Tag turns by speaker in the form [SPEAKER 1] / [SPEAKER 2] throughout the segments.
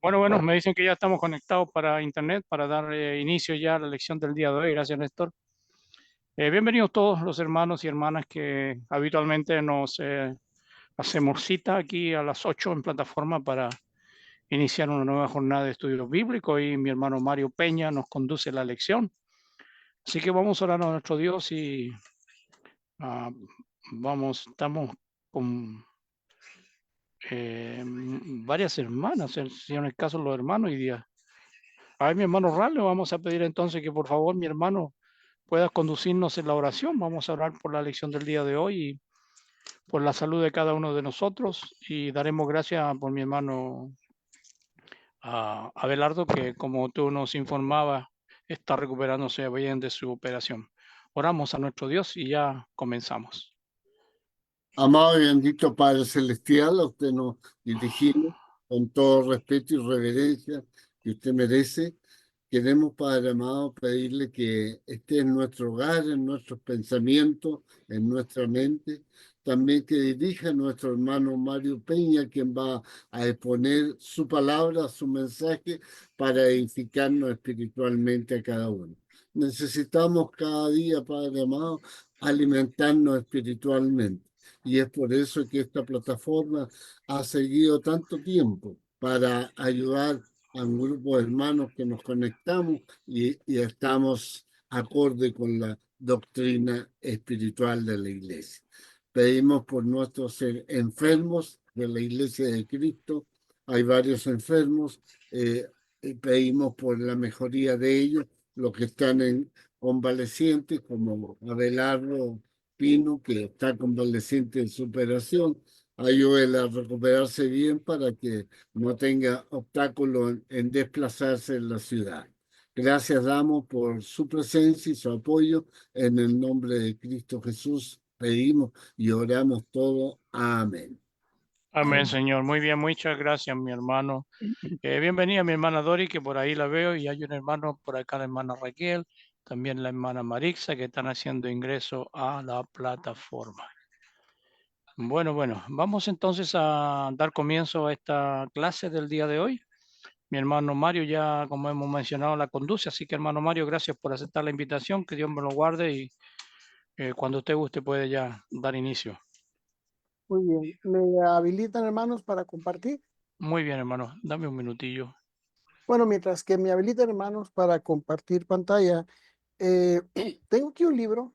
[SPEAKER 1] Bueno, me dicen que ya estamos conectados para internet para dar inicio ya a la lección del día de hoy. Gracias, Néstor. Bienvenidos todos los hermanos y hermanas que habitualmente nos hacemos cita aquí a las 8 en plataforma para iniciar una nueva jornada de estudios bíblicos y mi hermano Mario Peña nos conduce la lección. Así que vamos a orar a nuestro Dios y ah, estamos con varias hermanas, si en el caso los hermanos y días. A mi hermano Ral, le vamos a pedir entonces que por favor, mi hermano, puedas conducirnos en la oración. Vamos a orar por la lección del día de hoy y por la salud de cada uno de nosotros y daremos gracias por mi hermano Abelardo, que como tú nos informabas, está recuperándose bien de su operación. Oramos a nuestro Dios y ya comenzamos.
[SPEAKER 2] Amado y bendito Padre Celestial, a usted nos dirigimos con todo respeto y reverencia que usted merece. Queremos, Padre amado, pedirle que esté en nuestro hogar, en nuestros pensamientos, en nuestra mente. También que dirija a nuestro hermano Mario Peña, quien va a exponer su palabra, su mensaje, para edificarnos espiritualmente a cada uno. Necesitamos cada día, Padre amado, alimentarnos espiritualmente. Y es por eso que esta plataforma ha seguido tanto tiempo para ayudar a un grupo de hermanos que nos conectamos y estamos acorde con la doctrina espiritual de la Iglesia. Pedimos por nuestros enfermos de la Iglesia de Cristo. Hay varios enfermos. Y pedimos por la mejoría de ellos, los que están en convalecientes, como Abelardo Pino, que está convaleciente en su operación. Ayúdela a recuperarse bien para que no tenga obstáculos en desplazarse en la ciudad. Gracias damos por su presencia y su apoyo. En el nombre de Cristo Jesús pedimos y oramos todo. Amén.
[SPEAKER 1] Amén, Señor. Muy bien, muchas gracias, mi hermano. Bienvenida mi hermana Dori, que por ahí la veo, y hay un hermano por acá, la hermana Raquel, también la hermana Marixa, que están haciendo ingreso a la plataforma. Bueno, vamos entonces a dar comienzo a esta clase del día de hoy. Mi hermano Mario ya, como hemos mencionado, la conduce, así que hermano Mario, gracias por aceptar la invitación, que Dios me lo guarde y cuando usted guste puede ya dar inicio.
[SPEAKER 3] Muy bien. ¿Me habilitan, hermanos, para compartir?
[SPEAKER 1] Muy bien, hermano, dame un minutillo.
[SPEAKER 3] Bueno, mientras que me habilitan, hermanos, para compartir pantalla, tengo aquí un libro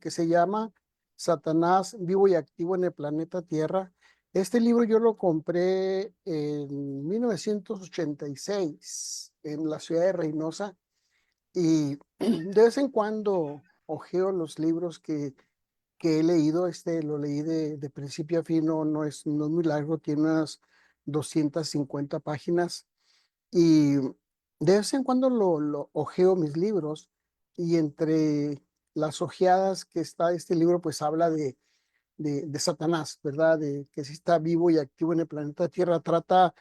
[SPEAKER 3] que se llama Satanás vivo y activo en el planeta Tierra. Este libro yo lo compré en 1986 en la ciudad de Reynosa y de vez en cuando ojeo los libros que he leído. Lo leí de principio a fin. No es muy largo, tiene unas 250 páginas y de vez en cuando lo ojeo mis libros, y entre las ojeadas que está este libro pues habla de Satanás, ¿verdad? De que sí está vivo y activo en el planeta Tierra. Trata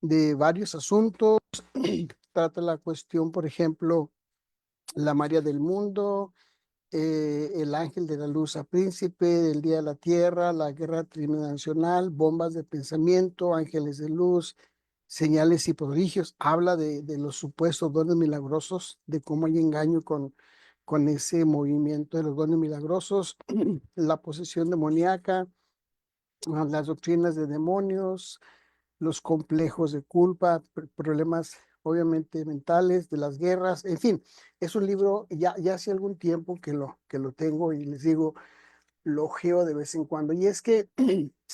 [SPEAKER 3] de varios asuntos. Trata la cuestión, por ejemplo, la María del mundo, el ángel de la luz a príncipe, el día de la tierra, la guerra tridimensional, bombas de pensamiento, ángeles de luz, señales y prodigios. Habla de los supuestos dones milagrosos, de cómo hay engaño con ese movimiento de los dones milagrosos, la posesión demoníaca, las doctrinas de demonios, los complejos de culpa, problemas obviamente mentales, de las guerras, en fin. Es un libro, ya hace algún tiempo que lo tengo, y les digo, lo ojeo de vez en cuando. Y es que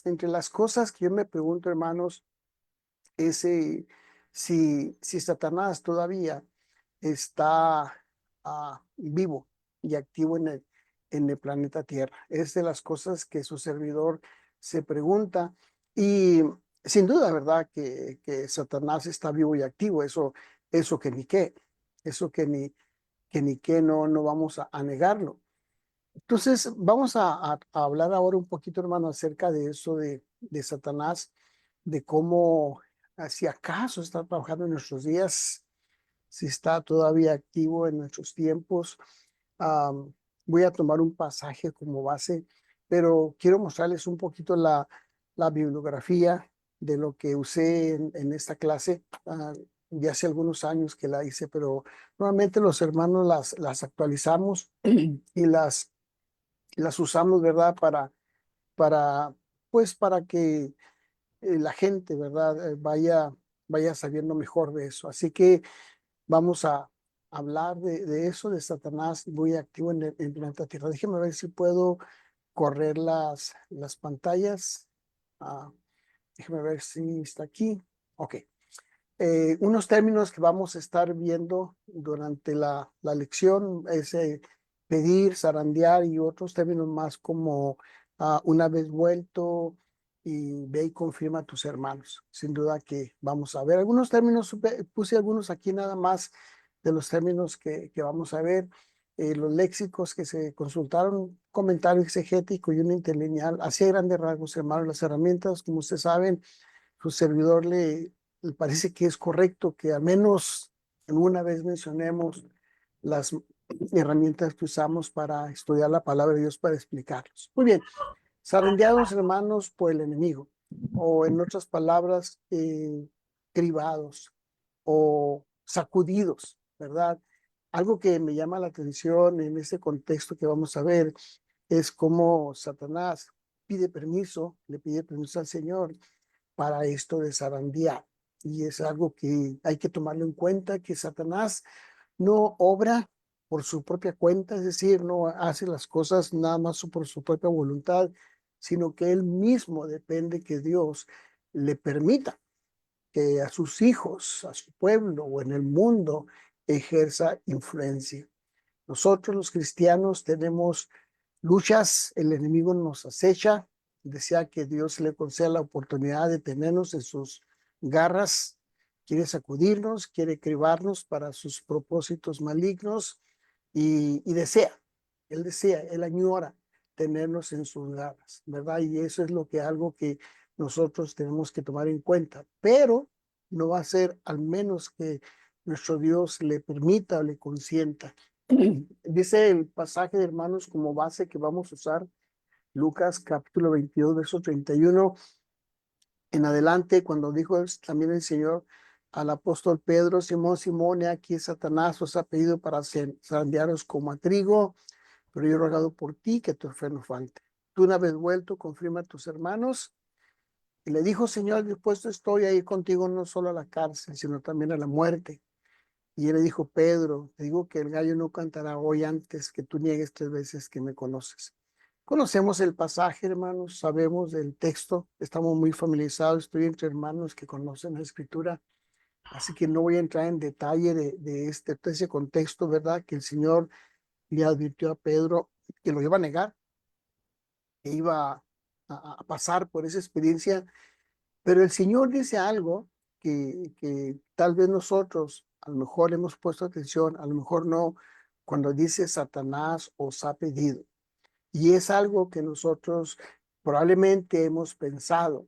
[SPEAKER 3] entre las cosas que yo me pregunto, hermanos, es si Satanás todavía está vivo y activo en el planeta Tierra. Es de las cosas que su servidor se pregunta. Y sin duda, ¿verdad? Que Satanás está vivo y activo. Eso que ni qué. Eso que ni qué, no vamos a negarlo. Entonces, vamos a hablar ahora un poquito, hermano, acerca de eso de Satanás, de cómo, si acaso está trabajando en nuestros días, si está todavía activo en nuestros tiempos. Am, Voy a tomar un pasaje como base, pero quiero mostrarles un poquito la bibliografía de lo que usé en esta clase. Ya hace algunos años que la hice, pero normalmente los hermanos las actualizamos y las usamos, ¿verdad? Para, pues para que la gente, ¿verdad? Vaya sabiendo mejor de eso. Así que vamos a hablar de eso, de Satanás muy activo en planeta Tierra. Déjeme ver si puedo correr las pantallas. Ah, déjeme ver si está aquí. Ok. Unos términos que vamos a estar viendo durante la lección es pedir, zarandear y otros términos más como una vez vuelto y ve y confirma a tus hermanos. Sin duda que vamos a ver algunos términos, puse algunos aquí nada más de los términos que vamos a ver. Los léxicos que se consultaron, comentario exegético y un interlineal, así a grandes rasgos, hermanos, las herramientas, como ustedes saben, su servidor le parece que es correcto que al menos una vez mencionemos las herramientas que usamos para estudiar la palabra de Dios, para explicarlos. Muy bien, zarandeados, hermanos, por el enemigo, o en otras palabras, cribados o sacudidos, ¿verdad? Algo que me llama la atención en este contexto que vamos a ver es cómo Satanás le pide permiso al Señor para esto de zarandear. Y es algo que hay que tomarlo en cuenta, que Satanás no obra por su propia cuenta, es decir, no hace las cosas nada más por su propia voluntad, sino que él mismo depende que Dios le permita que a sus hijos, a su pueblo o en el mundo ejerza influencia. Nosotros los cristianos tenemos luchas, el enemigo nos acecha, desea que Dios le conceda la oportunidad de tenernos en sus garras, quiere sacudirnos, quiere cribarnos para sus propósitos malignos y él añora tenernos en sus garras, ¿verdad? Y eso es algo que nosotros tenemos que tomar en cuenta, pero no va a ser al menos que nuestro Dios le permita o le consienta. Dice el pasaje de hermanos como base que vamos a usar, Lucas capítulo 22, verso 31 en adelante, cuando dijo también el Señor al apóstol Pedro: Simón, Simón, he aquí Satanás os ha pedido para zarandearos como a trigo, pero yo he rogado por ti que tu fe no falte. Tú, una vez vuelto, confirma a tus hermanos. Y le dijo: Señor, dispuesto estoy a ir contigo no solo a la cárcel, sino también a la muerte. Y él le dijo: Pedro, te digo que el gallo no cantará hoy antes que tú niegues 3 veces que me conoces. Conocemos el pasaje, hermanos, sabemos del texto, estamos muy familiarizados, estoy entre hermanos que conocen la escritura, así que no voy a entrar en detalle de ese contexto, ¿verdad? Que el Señor le advirtió a Pedro que lo iba a negar, que iba a pasar por esa experiencia, pero el Señor dice algo que tal vez nosotros a lo mejor hemos puesto atención, a lo mejor no, cuando dice Satanás os ha pedido. Y es algo que nosotros probablemente hemos pensado,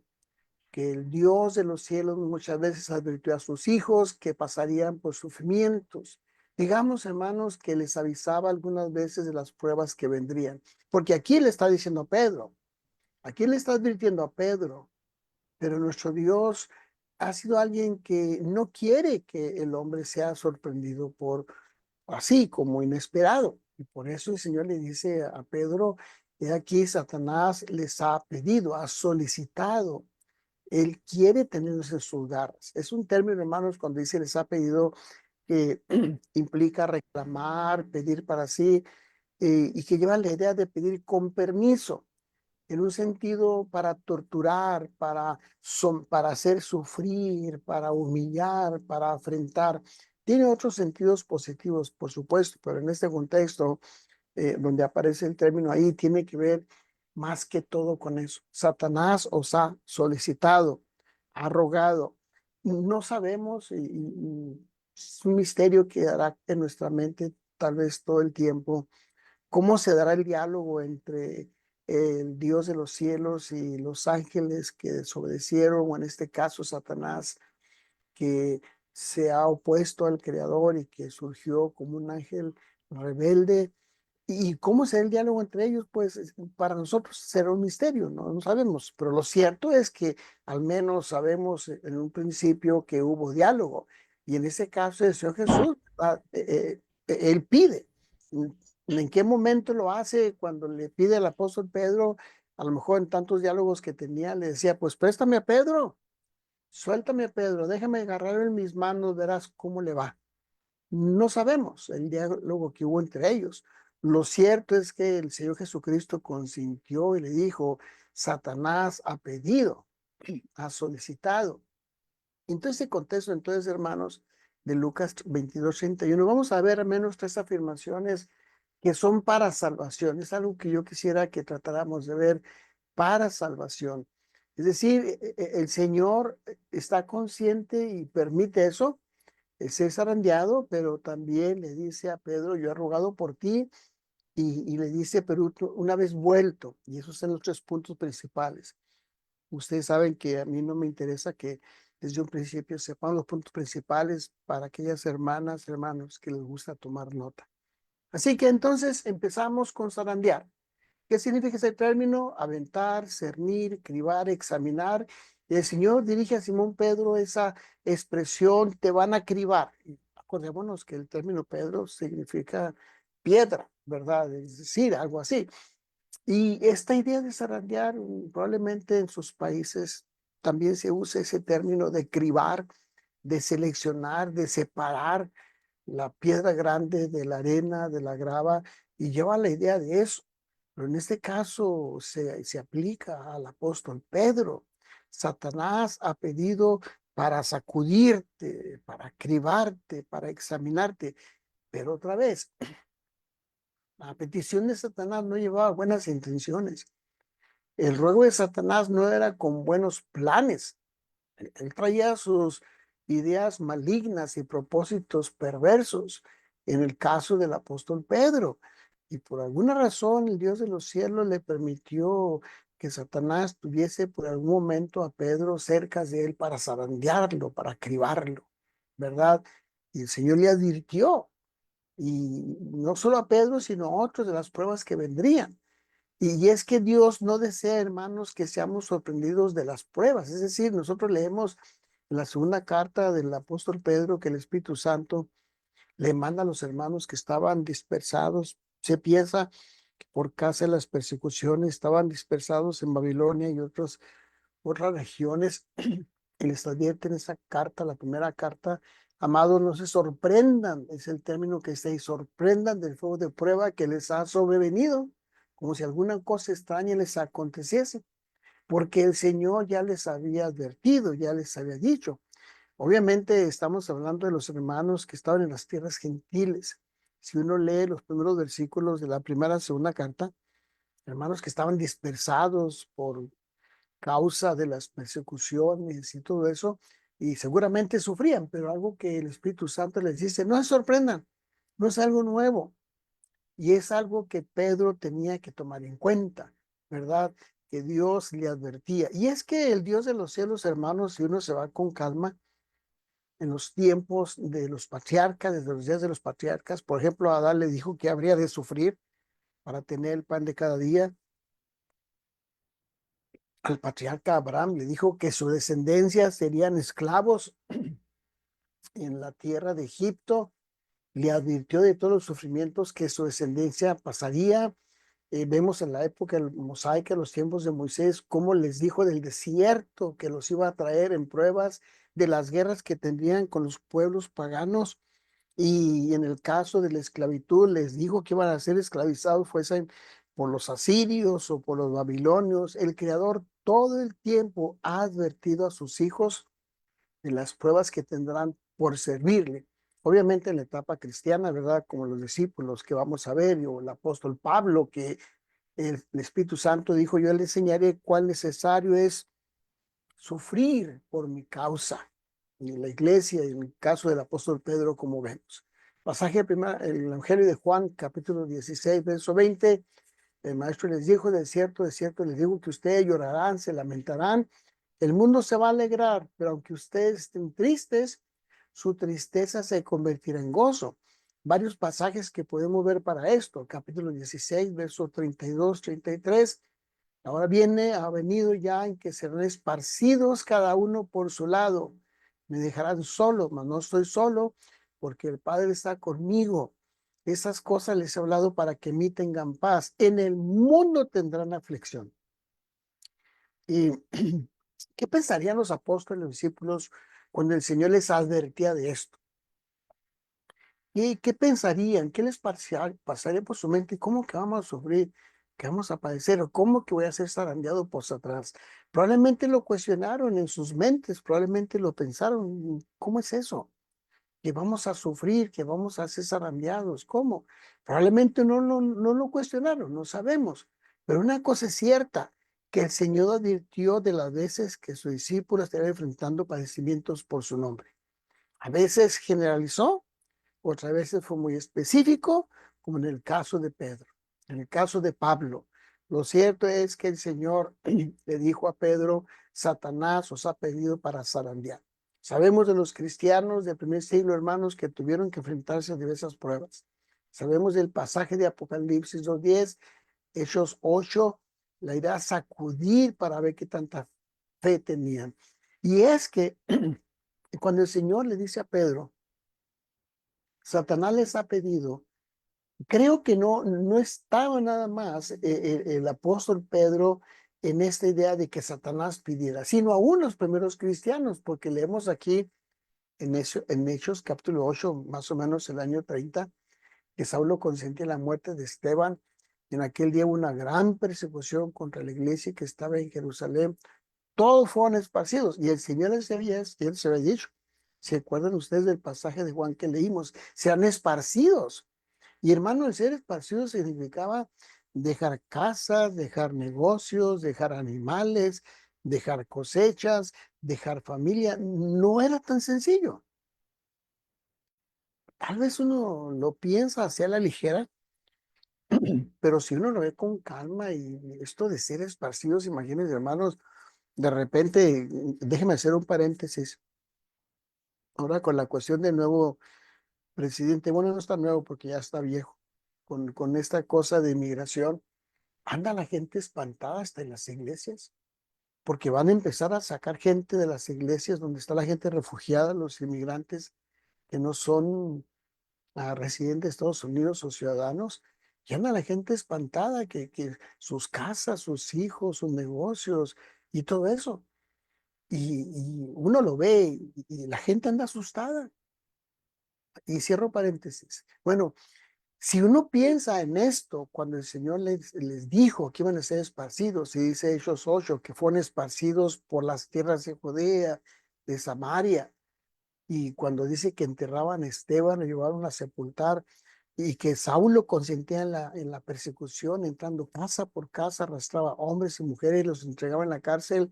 [SPEAKER 3] que el Dios de los cielos muchas veces advirtió a sus hijos que pasarían por sufrimientos. Digamos, hermanos, que les avisaba algunas veces de las pruebas que vendrían. Porque aquí le está diciendo a Pedro, aquí le está advirtiendo a Pedro, pero nuestro Dios ha sido alguien que no quiere que el hombre sea sorprendido por así como inesperado. Y por eso el Señor le dice a Pedro: he aquí Satanás les ha pedido, ha solicitado. Él quiere tenerlos en sus garras. Es un término, hermanos, cuando dice les ha pedido, que implica reclamar, pedir para sí, y que lleva la idea de pedir con permiso, en un sentido para torturar, para hacer sufrir, para humillar, para afrentar. Tiene otros sentidos positivos, por supuesto, pero en este contexto, donde aparece el término ahí, tiene que ver más que todo con eso. Satanás os ha solicitado, ha rogado. No sabemos, y es un misterio que dará en nuestra mente tal vez todo el tiempo, cómo se dará el diálogo entre el Dios de los cielos y los ángeles que desobedecieron, o en este caso Satanás, que se ha opuesto al Creador y que surgió como un ángel rebelde. ¿Y cómo será el diálogo entre ellos? Pues para nosotros será un misterio, no sabemos, pero lo cierto es que al menos sabemos en un principio que hubo diálogo. Y en ese caso el Señor Jesús, Él pide. ¿En qué momento lo hace? Cuando le pide al apóstol Pedro, a lo mejor en tantos diálogos que tenía, le decía, pues préstame a Pedro, suéltame a Pedro, déjame agarrarlo en mis manos, verás cómo le va. No sabemos el diálogo que hubo entre ellos. Lo cierto es que el Señor Jesucristo consintió y le dijo, Satanás ha pedido, ha solicitado. Entonces, ese contexto, entonces, hermanos, de Lucas 22:31, vamos a ver al menos tres afirmaciones que son para salvación. Es algo que yo quisiera que tratáramos de ver para salvación. Es decir, el Señor está consciente y permite eso, ser zarandeado, pero también le dice a Pedro, yo he rogado por ti, y le dice, pero una vez vuelto, y esos son los tres puntos principales. Ustedes saben que a mí no me interesa que desde un principio sepan los puntos principales para aquellas hermanas, hermanos que les gusta tomar nota. Así que entonces empezamos con zarandear. ¿Qué significa ese término? Aventar, cernir, cribar, examinar. Y el Señor dirige a Simón Pedro esa expresión, te van a cribar. Y acordémonos que el término Pedro significa piedra, ¿verdad? Es decir, algo así. Y esta idea de zarandear, probablemente en sus países también se usa ese término de cribar, de seleccionar, de separar la piedra grande de la arena, de la grava, y lleva la idea de eso. Pero en este caso se aplica al apóstol Pedro. Satanás ha pedido para sacudirte, para cribarte, para examinarte. Pero otra vez, la petición de Satanás no llevaba buenas intenciones. El ruego de Satanás no era con buenos planes. Él traía sus ideas malignas y propósitos perversos en el caso del apóstol Pedro. Y por alguna razón el Dios de los cielos le permitió que Satanás tuviese por algún momento a Pedro cerca de él para zarandearlo, para cribarlo, ¿verdad? Y el Señor le advirtió, y no solo a Pedro, sino a otros de las pruebas que vendrían. Y es que Dios no desea, hermanos, que seamos sorprendidos de las pruebas. Es decir, nosotros leemos en la segunda carta del apóstol Pedro que el Espíritu Santo le manda a los hermanos que estaban dispersados. Se piensa que por causa de las persecuciones estaban dispersados en Babilonia y otras regiones. Y les advierte en esa carta, la primera carta, amados, no se sorprendan, es el término que se sorprendan del fuego de prueba que les ha sobrevenido, como si alguna cosa extraña les aconteciese, porque el Señor ya les había advertido, ya les había dicho. Obviamente estamos hablando de los hermanos que estaban en las tierras gentiles. Si uno lee los primeros versículos de la primera, segunda carta, hermanos que estaban dispersados por causa de las persecuciones y todo eso, y seguramente sufrían, pero algo que el Espíritu Santo les dice, no se sorprendan, no es algo nuevo, y es algo que Pedro tenía que tomar en cuenta, ¿verdad? Que Dios le advertía. Y es que el Dios de los cielos, hermanos, si uno se va con calma, en los tiempos de los patriarcas, desde los días de los patriarcas, por ejemplo, a Adán le dijo que habría de sufrir para tener el pan de cada día. Al patriarca Abraham le dijo que su descendencia serían esclavos en la tierra de Egipto. Le advirtió de todos los sufrimientos que su descendencia pasaría. Vemos en la época mosaica, en los tiempos de Moisés, cómo les dijo del desierto que los iba a traer en pruebas, de las guerras que tendrían con los pueblos paganos. Y en el caso de la esclavitud, les dijo que iban a ser esclavizados, fuesen por los asirios o por los babilonios. El Creador todo el tiempo ha advertido a sus hijos de las pruebas que tendrán por servirle. Obviamente en la etapa cristiana, ¿verdad? Como los discípulos que vamos a ver, o el apóstol Pablo, que el Espíritu Santo dijo, yo le enseñaré cuán necesario es sufrir por mi causa. En la iglesia, y en el caso del apóstol Pedro, como vemos. Pasaje primero, el Evangelio de Juan, capítulo 16, verso 20. El maestro les dijo, de cierto, les digo que ustedes llorarán, se lamentarán. El mundo se va a alegrar, pero aunque ustedes estén tristes, su tristeza se convertirá en gozo. varios pasajes que podemos ver para esto. Capítulo 16, versos 32, 33. Ahora ha venido ya en que serán esparcidos cada uno por su lado. Me dejarán solo, mas no estoy solo, porque el Padre está conmigo. Esas cosas les he hablado para que en mí tengan paz. En el mundo tendrán aflicción. ¿Y qué pensarían los apóstoles, los discípulos, cuando el Señor les advertía de esto? ¿Y qué pensarían? ¿Qué les pasaría por su mente? ¿Cómo que vamos a sufrir? ¿Qué vamos a padecer? ¿O cómo que voy a ser zarandeado por Satanás? Probablemente lo cuestionaron en sus mentes, probablemente lo pensaron. ¿Cómo es eso? Que vamos a sufrir, que vamos a ser zarandeados. ¿Cómo? Probablemente no lo cuestionaron, no sabemos. Pero una cosa es cierta, que el Señor advirtió de las veces que sus discípulos estarían enfrentando padecimientos por su nombre. A veces generalizó, otras veces fue muy específico, como en el caso de Pedro, en el caso de Pablo. Lo cierto es que el Señor le dijo a Pedro, Satanás os ha pedido para zarandear. Sabemos de los cristianos del primer siglo, hermanos, que tuvieron que enfrentarse a diversas pruebas. Sabemos del pasaje de Apocalipsis 2:10, Hechos 8, la idea de sacudir para ver qué tanta fe tenían. Y es que cuando el Señor le dice a Pedro, Satanás les ha pedido, creo que no estaba nada más el apóstol Pedro en esta idea de que Satanás pidiera, sino aún los primeros cristianos, porque leemos aquí en Hechos capítulo 8, más o menos el año 30, que Saulo consentía la muerte de Esteban. En aquel día hubo una gran persecución contra la iglesia que estaba en Jerusalén. Todos fueron esparcidos y el Señor él se había dicho. ¿Se acuerdan ustedes del pasaje de Juan que leímos? Sean esparcidos. Y hermano, el ser esparcido significaba dejar casas, dejar negocios, dejar animales, dejar cosechas, dejar familia. No era tan sencillo. Tal vez uno lo piensa hacia la ligera, pero si uno lo ve con calma y esto de ser esparcidos, imagínense, hermanos, de repente, déjeme hacer un paréntesis. Ahora con la cuestión del nuevo presidente, bueno, no está nuevo porque ya está viejo, con esta cosa de migración. Anda la gente espantada hasta en las iglesias, porque van a empezar a sacar gente de las iglesias donde está la gente refugiada, los inmigrantes que no son residentes de Estados Unidos o ciudadanos, y anda la gente espantada que sus casas, sus hijos, sus negocios y todo eso. Y uno lo ve y la gente anda asustada. Y cierro paréntesis. Bueno, si uno piensa en esto, cuando el Señor les dijo que iban a ser esparcidos, y dice Hechos 8, que fueron esparcidos por las tierras de Judea, de Samaria, y cuando dice que enterraban a Esteban, lo llevaron a sepultar, y que Saulo consentía en la persecución, entrando casa por casa, arrastraba hombres y mujeres, los entregaba en la cárcel,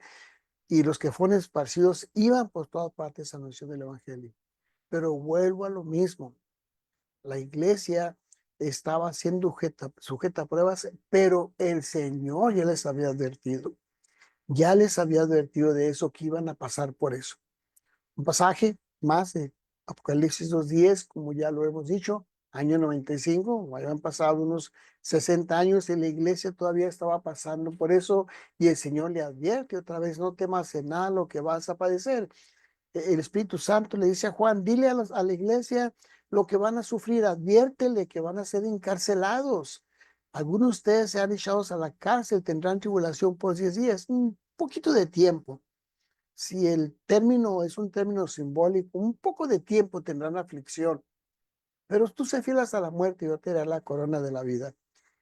[SPEAKER 3] y los que fueron esparcidos iban por todas partes anunciando el Evangelio. Pero vuelvo a lo mismo. La iglesia estaba siendo sujeta a pruebas, pero el Señor ya les había advertido de eso, que iban a pasar por eso. Un pasaje más de Apocalipsis 2:10, como ya lo hemos dicho, año 95, habían pasado unos 60 años y la iglesia todavía estaba pasando por eso, y el Señor le advierte otra vez, no temas en nada lo que vas a padecer. El Espíritu Santo le dice a Juan, dile a la iglesia lo que van a sufrir, adviértele que van a ser encarcelados. Algunos de ustedes sean echados a la cárcel, tendrán tribulación por 10 días, un poquito de tiempo. Si el término es un término simbólico, un poco de tiempo tendrán aflicción, pero tú se fiel hasta la muerte y yo te daré la corona de la vida.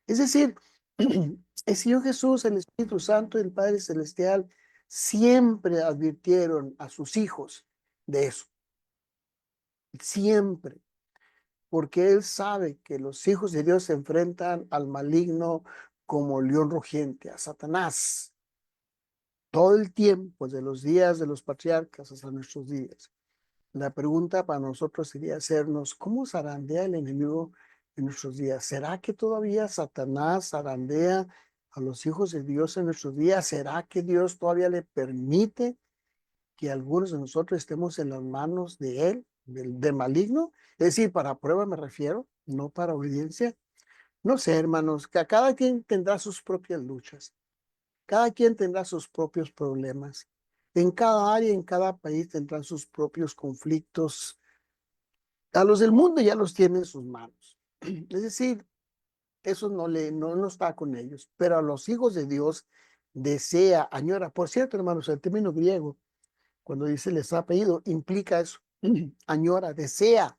[SPEAKER 3] Es decir, el Señor Jesús, el Espíritu Santo y el Padre Celestial siempre advirtieron a sus hijos de eso. Siempre. Porque Él sabe que los hijos de Dios se enfrentan al maligno como león rugiente, a Satanás, todo el tiempo, de los días de los patriarcas hasta nuestros días. La pregunta para nosotros sería hacernos, ¿cómo zarandea el enemigo en nuestros días? ¿Será que todavía Satanás zarandea a los hijos de Dios en nuestros días? ¿Será que Dios todavía le permite que algunos de nosotros estemos en las manos de Él? del maligno. Es decir, para prueba me refiero, no para obediencia. No sé, hermanos, que cada quien tendrá sus propias luchas. Cada quien tendrá sus propios problemas. En cada área, en cada país tendrán sus propios conflictos. A los del mundo ya los tiene en sus manos. Es decir, eso no está con ellos. Pero a los hijos de Dios desea, añora. Por cierto, hermanos, el término griego, cuando dice les ha pedido, implica eso. Añora, desea.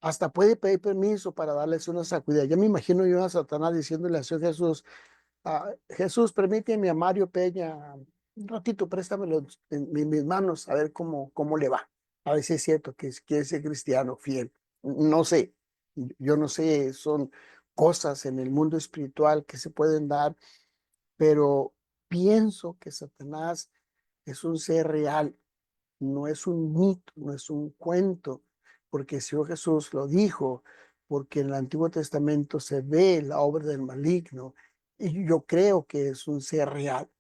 [SPEAKER 3] Hasta puede pedir permiso para darles una sacudida. Ya me imagino yo a Satanás diciéndole a Jesús, Jesús, permíteme a Mario Peña un ratito, préstamelo en mis manos, a ver cómo le va. A ver si es cierto que es cristiano fiel. No sé, yo no sé, son cosas en el mundo espiritual que se pueden dar, pero pienso que Satanás es un ser real, no es un mito, no es un cuento, porque el Señor Jesús lo dijo, porque en el Antiguo Testamento se ve la obra del maligno, y yo creo que es un ser real,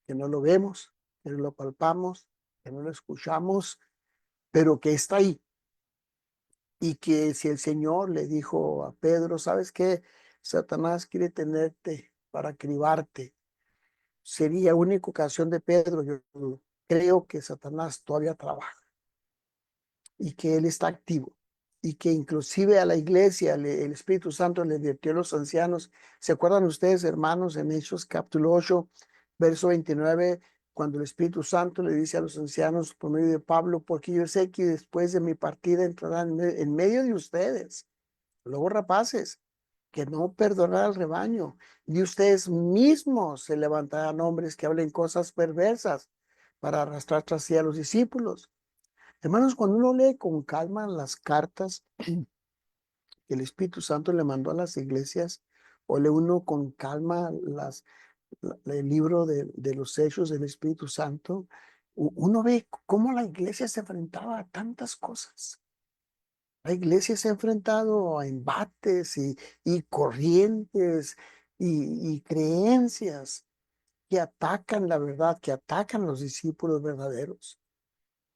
[SPEAKER 3] que no lo vemos, que no lo palpamos, que no lo escuchamos, pero que está ahí. Y que si el Señor le dijo a Pedro, ¿sabes qué? Satanás quiere tenerte para cribarte. Sería única ocasión de Pedro. Yo creo que Satanás todavía trabaja y que él está activo y que inclusive a la iglesia el Espíritu Santo le advirtió a los ancianos. ¿Se acuerdan ustedes, hermanos, en Hechos capítulo 8, verso 29, cuando el Espíritu Santo le dice a los ancianos por medio de Pablo, porque yo sé que después de mi partida entrarán en medio de ustedes, luego rapaces, que no perdonarán al rebaño, y ustedes mismos se levantarán hombres que hablen cosas perversas para arrastrar tras sí a los discípulos. Hermanos, cuando uno lee con calma las cartas que el Espíritu Santo le mandó a las iglesias, o lee uno con calma el libro de los Hechos del Espíritu Santo, uno ve cómo la iglesia se enfrentaba a tantas cosas. La iglesia se ha enfrentado a embates y corrientes y creencias que atacan la verdad, que atacan a los discípulos verdaderos.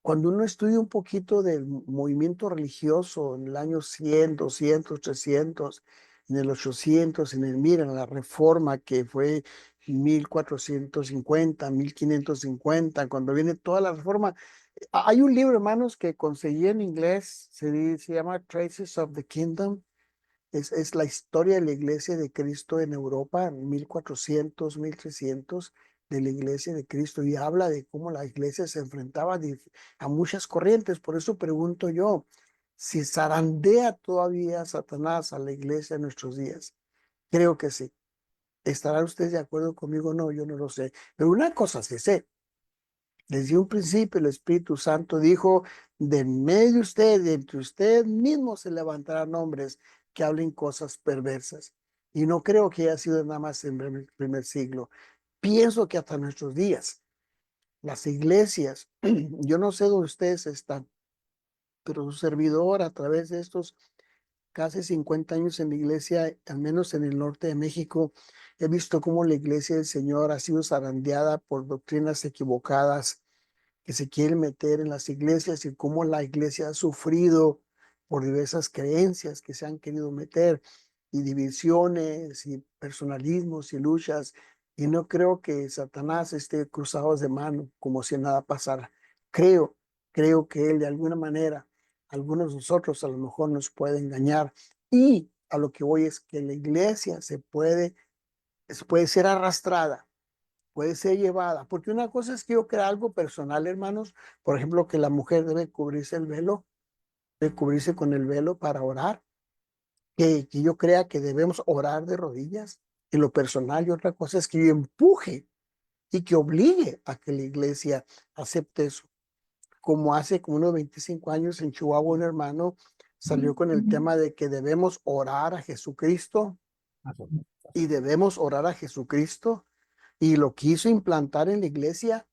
[SPEAKER 3] Cuando uno estudia un poquito del movimiento religioso en el año 100, 200, 300, en el 800, miren, la Reforma que fue 1450, 1550, cuando viene toda la Reforma. Hay un libro, hermanos, que conseguí en inglés, se llama Traces of the Kingdom. Es la historia de la iglesia de Cristo en Europa, 1400, 1300, de la iglesia de Cristo, y habla de cómo la iglesia se enfrentaba a muchas corrientes. Por eso pregunto yo, si zarandea todavía Satanás a la iglesia en nuestros días. Creo que sí. ¿Estarán ustedes de acuerdo conmigo? No, yo no lo sé. Pero una cosa sí sé. Desde un principio el Espíritu Santo dijo, de en medio de usted, de entre usted mismo se levantarán hombres que hablen cosas perversas. Y no creo que haya sido nada más en el primer siglo. Pienso que hasta nuestros días, las iglesias, yo no sé dónde ustedes están, pero su servidor a través de estos casi 50 años en la iglesia, al menos en el norte de México, he visto cómo la iglesia del Señor ha sido zarandeada por doctrinas equivocadas que se quieren meter en las iglesias y cómo la iglesia ha sufrido por diversas creencias que se han querido meter y divisiones y personalismos y luchas. Y no creo que Satanás esté cruzado de mano como si nada pasara. Creo que él de alguna manera, algunos de nosotros a lo mejor nos puede engañar. Y a lo que voy es que la iglesia puede ser arrastrada, puede ser llevada, porque una cosa es que yo crea algo personal, hermanos, por ejemplo, que la mujer debe cubrirse el velo, debe cubrirse con el velo para orar, que yo crea que debemos orar de rodillas en lo personal, y otra cosa es que yo empuje y que obligue a que la iglesia acepte eso, como hace como unos 25 años en Chihuahua un hermano salió con el tema de que debemos orar a Jesucristo y debemos orar a Jesucristo, y lo quiso implantar en la iglesia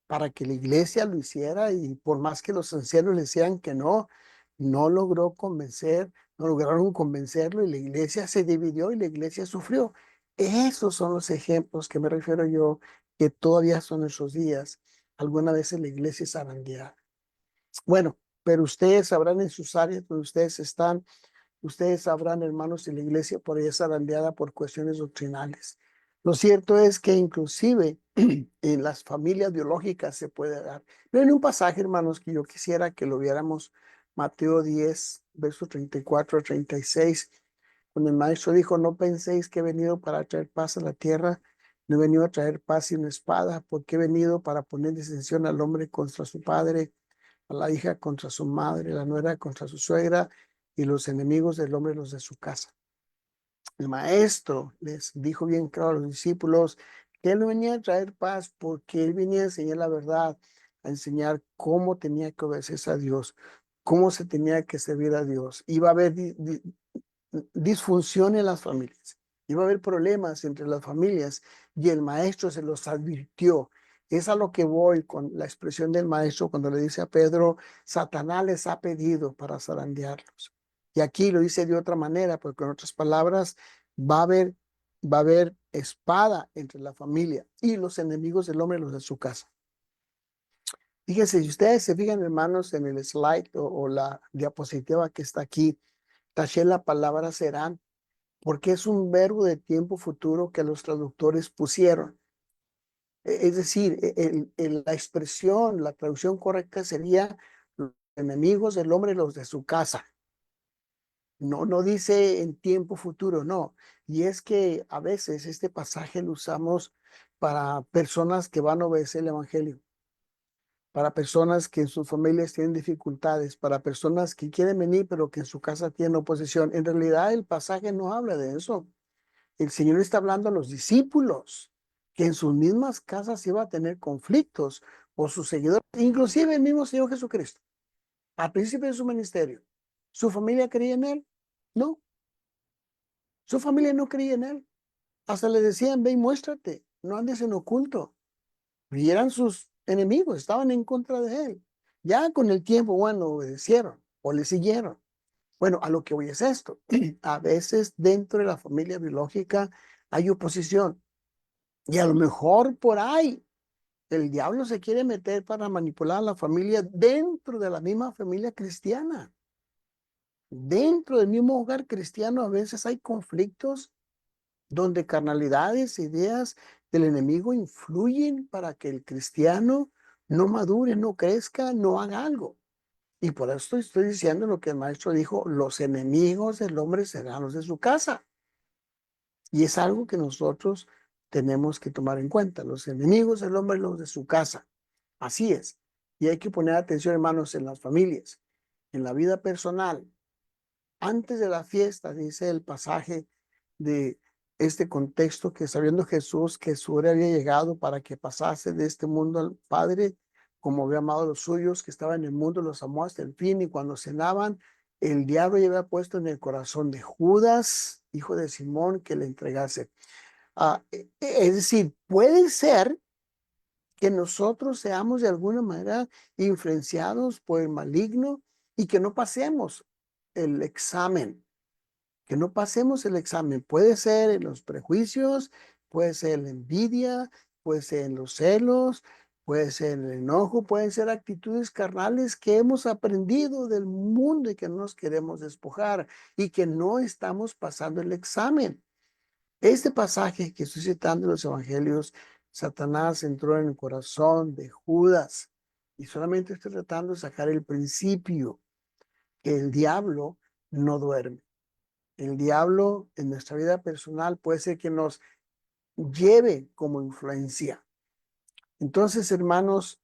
[SPEAKER 3] para que la iglesia lo hiciera, y por más que los ancianos le decían que no, no logró convencer, no lograron convencerlo, y la iglesia se dividió y la iglesia sufrió. Esos son los ejemplos que me refiero yo, que todavía son nuestros días. Alguna vez la iglesia es zarandeada. Bueno, pero ustedes sabrán en sus áreas donde ustedes están, ustedes sabrán, hermanos, si la iglesia por ahí es zarandeada por cuestiones doctrinales. Lo cierto es que inclusive en las familias biológicas se puede dar. Pero en un pasaje, hermanos, que yo quisiera que lo viéramos, Mateo 10, versos 34 a 36, cuando el maestro dijo, no penséis que he venido para traer paz a la tierra, no he venido a traer paz sino espada, porque he venido para poner disensión al hombre contra su padre, a la hija contra su madre, la nuera contra su suegra, y los enemigos del hombre los de su casa. El maestro les dijo bien claro a los discípulos que él no venía a traer paz porque él venía a enseñar la verdad, a enseñar cómo tenía que obedecerse a Dios, cómo se tenía que servir a Dios. Iba a haber disfunción en las familias, iba a haber problemas entre las familias y el maestro se los advirtió. Es a lo que voy con la expresión del maestro cuando le dice a Pedro, Satanás les ha pedido para zarandearlos. Y aquí lo dice de otra manera, porque en otras palabras, va a haber, va a haber espada entre la familia y los enemigos del hombre, los de su casa. Fíjense, si ustedes se fijan, hermanos, en el slide o la diapositiva que está aquí, taché la palabra serán, porque es un verbo de tiempo futuro que los traductores pusieron. Es decir, la expresión, la traducción correcta sería los enemigos del hombre, los de su casa. No dice en tiempo futuro, no. Y es que a veces este pasaje lo usamos para personas que van a obedecer el evangelio, para personas que en sus familias tienen dificultades, para personas que quieren venir pero que en su casa tienen oposición. En realidad el pasaje no habla de eso. El Señor está hablando a los discípulos que en sus mismas casas iba a tener conflictos por sus seguidores, inclusive el mismo Señor Jesucristo. Al principio de su ministerio, ¿su familia creía en él? No. Su familia no creía en él. Hasta le decían, ve y muéstrate, no andes en oculto. Y eran sus enemigos, estaban en contra de él. Ya con el tiempo, bueno, obedecieron o le siguieron. Bueno, a lo que voy es esto. A veces dentro de la familia biológica hay oposición. Y a lo mejor por ahí el diablo se quiere meter para manipular a la familia dentro de la misma familia cristiana. Dentro del mismo hogar cristiano a veces hay conflictos donde carnalidades, ideas del enemigo influyen para que el cristiano no madure, no crezca, no haga algo. Y por eso estoy diciendo lo que el maestro dijo, los enemigos del hombre serán los de su casa. Y es algo que nosotros tenemos que tomar en cuenta, los enemigos del hombre, los de su casa. Así es. Y hay que poner atención, hermanos, en las familias, en la vida personal. Antes de la fiesta, dice el pasaje de este contexto, que sabiendo Jesús que su hora había llegado para que pasase de este mundo al Padre, como había amado a los suyos que estaban en el mundo, los amó hasta el fin, y cuando cenaban, el diablo ya había puesto en el corazón de Judas, hijo de Simón, que le entregase. Es decir, puede ser que nosotros seamos de alguna manera influenciados por el maligno y que no pasemos el examen, que no pasemos el examen. Puede ser en los prejuicios, puede ser en la envidia, puede ser en los celos, puede ser en el enojo, pueden ser actitudes carnales que hemos aprendido del mundo y que no nos queremos despojar y que no estamos pasando el examen. Este pasaje que estoy citando en los evangelios, Satanás entró en el corazón de Judas y solamente estoy tratando de sacar el principio que el diablo no duerme. El diablo en nuestra vida personal puede ser que nos lleve como influencia. Entonces, hermanos,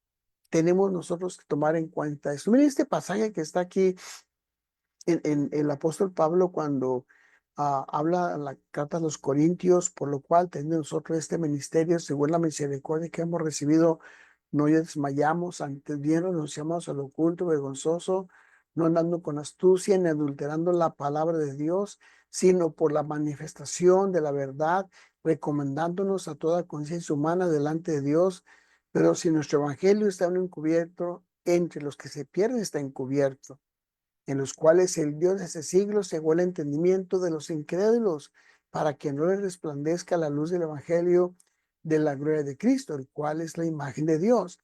[SPEAKER 3] tenemos nosotros que tomar en cuenta esto. Miren este pasaje que está aquí en el apóstol Pablo cuando habla en la carta a los Corintios, por lo cual teniendo nosotros este ministerio, según la misericordia que hemos recibido, no desmayamos, antes bien renunciamos a lo oculto, vergonzoso, no andando con astucia ni adulterando la palabra de Dios, sino por la manifestación de la verdad, recomendándonos a toda conciencia humana delante de Dios. Pero si nuestro evangelio está encubierto, entre los que se pierden está encubierto, en los cuales el Dios de ese siglo cegó el entendimiento de los incrédulos, para que no les resplandezca la luz del evangelio de la gloria de Cristo, el cual es la imagen de Dios.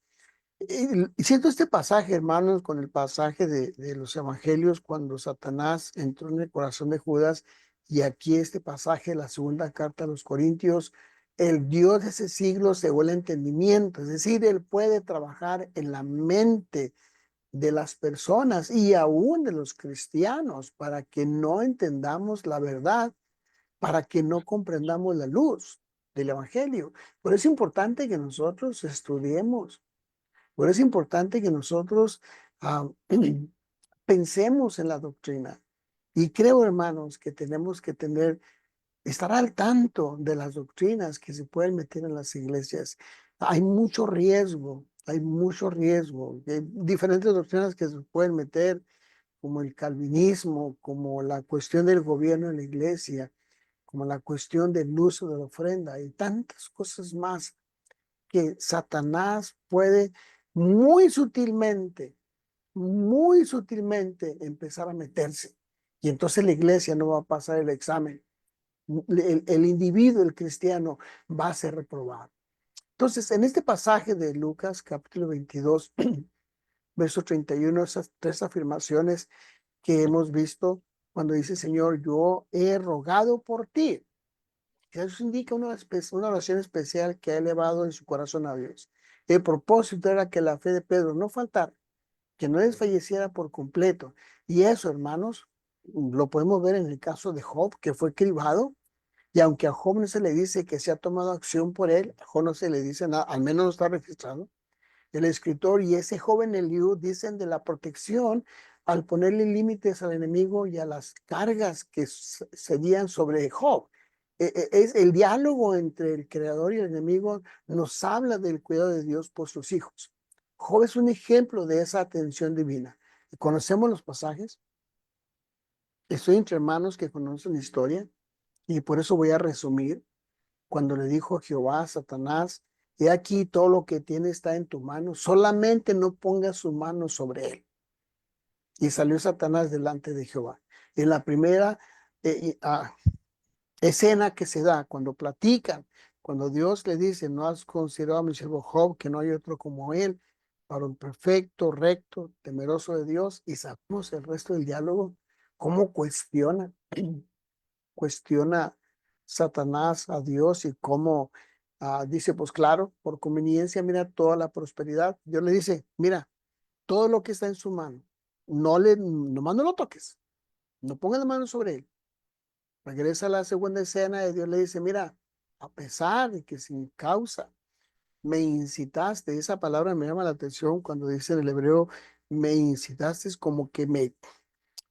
[SPEAKER 3] Y siento este pasaje, hermanos, con el pasaje de los evangelios, cuando Satanás entró en el corazón de Judas, y aquí este pasaje, la segunda carta a los Corintios, el Dios de ese siglo cegó el entendimiento, es decir, Él puede trabajar en la mente de las personas y aún de los cristianos para que no entendamos la verdad, para que no comprendamos la luz del evangelio. Por eso es importante que nosotros estudiemos. Por eso es importante que nosotros ah, pensemos en la doctrina. Y creo, hermanos, que tenemos que estar al tanto de las doctrinas que se pueden meter en las iglesias. Hay mucho riesgo, hay mucho riesgo. Hay diferentes doctrinas que se pueden meter, como el calvinismo, como la cuestión del gobierno en la iglesia, como la cuestión del uso de la ofrenda y tantas cosas más que Satanás puede muy sutilmente empezar a meterse. Y entonces la iglesia no va a pasar el examen. El individuo, el cristiano, va a ser reprobado. Entonces, en este pasaje de Lucas, capítulo 22, verso 31, esas tres afirmaciones que hemos visto cuando dice, Señor, yo he rogado por ti. Eso indica una oración especial que ha elevado en su corazón a Dios. El propósito era que la fe de Pedro no faltara, que no desfalleciera por completo. Y eso, hermanos, lo podemos ver en el caso de Job, que fue cribado. Y aunque a Job no se le dice que se ha tomado acción por él, a Job no se le dice nada, al menos no está registrado. El escritor y ese joven Eliú dicen de la protección al ponerle límites al enemigo y a las cargas que cedían sobre Job. Es el diálogo entre el creador y el enemigo nos habla del cuidado de Dios por sus hijos. Job es un ejemplo de esa atención divina. ¿Conocemos los pasajes? Estoy entre hermanos que conocen la historia y por eso voy a resumir cuando le dijo Jehová a Satanás, he aquí todo lo que tiene está en tu mano, solamente no pongas su mano sobre él. Y salió Satanás delante de Jehová. En la primera escena que se da, cuando platican, cuando Dios le dice, no has considerado a mi siervo Job, que no hay otro como él, varón perfecto, recto, temeroso de Dios, y sabemos el resto del diálogo, cómo cuestiona Satanás a Dios y cómo dice, pues claro, por conveniencia, mira toda la prosperidad. Dios le dice, mira, todo lo que está en su mano, nomás no lo toques, no pongas la mano sobre él. Regresa a la segunda escena y Dios le dice, mira, a pesar de que sin causa me incitaste, esa palabra me llama la atención cuando dice en el hebreo, me incitaste, es como que me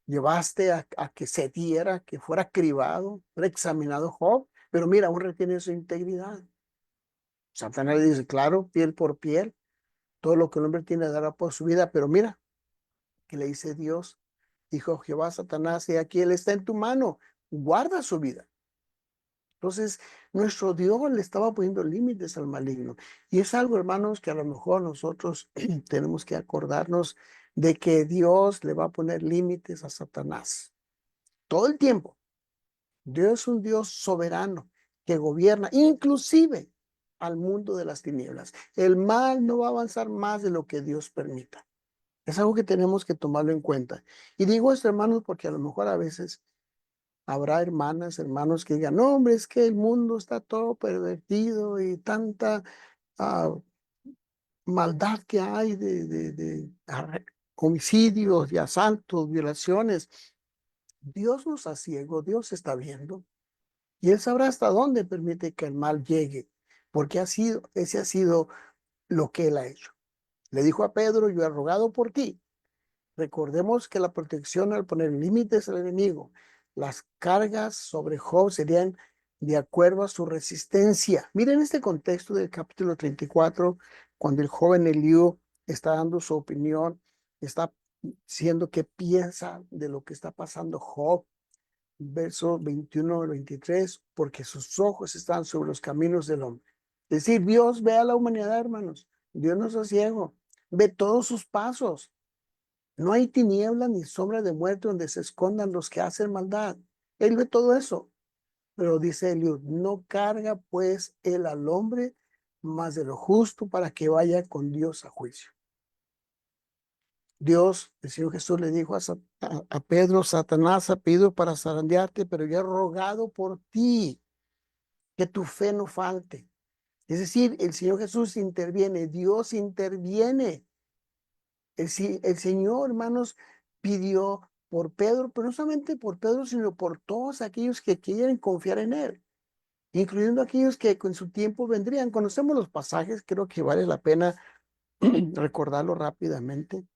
[SPEAKER 3] llevaste a que se diera, que fuera cribado, fuera examinado Job, pero mira, aún retiene su integridad. Satanás le dice, claro, piel por piel, todo lo que el hombre tiene dará por su vida, pero mira, que le dice Dios, dijo Jehová a Satanás, y aquí él está en tu mano, guarda su vida. Entonces, nuestro Dios le estaba poniendo límites al maligno. Y es algo, hermanos, que a lo mejor nosotros tenemos que acordarnos de que Dios le va a poner límites a Satanás todo el tiempo. Dios es un Dios soberano que gobierna inclusive al mundo de las tinieblas. El mal no va a avanzar más de lo que Dios permita. Es algo que tenemos que tomarlo en cuenta. Y digo esto, hermanos, porque a lo mejor a veces habrá hermanas, hermanos que digan, no, hombre, es que el mundo está todo pervertido y tanta maldad que hay de homicidios, de asaltos, violaciones. Dios nos ha ciego, Dios está viendo. Y Él sabrá hasta dónde permite que el mal llegue, porque ese ha sido lo que Él ha hecho. Le dijo a Pedro, yo he rogado por ti. Recordemos que la protección al poner límites al enemigo, las cargas sobre Job serían de acuerdo a su resistencia. Miren este contexto del capítulo 34, cuando el joven Eliú está dando su opinión, está diciendo qué piensa de lo que está pasando Job. Verso 21 al 23, porque sus ojos están sobre los caminos del hombre. Es decir, Dios ve a la humanidad, hermanos. Dios no es ciego, ve todos sus pasos. No hay tiniebla ni sombra de muerte donde se escondan los que hacen maldad. Él ve todo eso. Pero dice Eliud, no carga pues él al hombre más de lo justo para que vaya con Dios a juicio. Dios, el Señor Jesús le dijo a Pedro, Satanás ha pedido para zarandearte, pero yo he rogado por ti que tu fe no falte. Es decir, el Señor Jesús interviene, Dios interviene. El Señor, hermanos, pidió por Pedro, pero no solamente por Pedro, sino por todos aquellos que quieren confiar en Él, incluyendo aquellos que con su tiempo vendrían. Conocemos los pasajes, creo que vale la pena recordarlo rápidamente.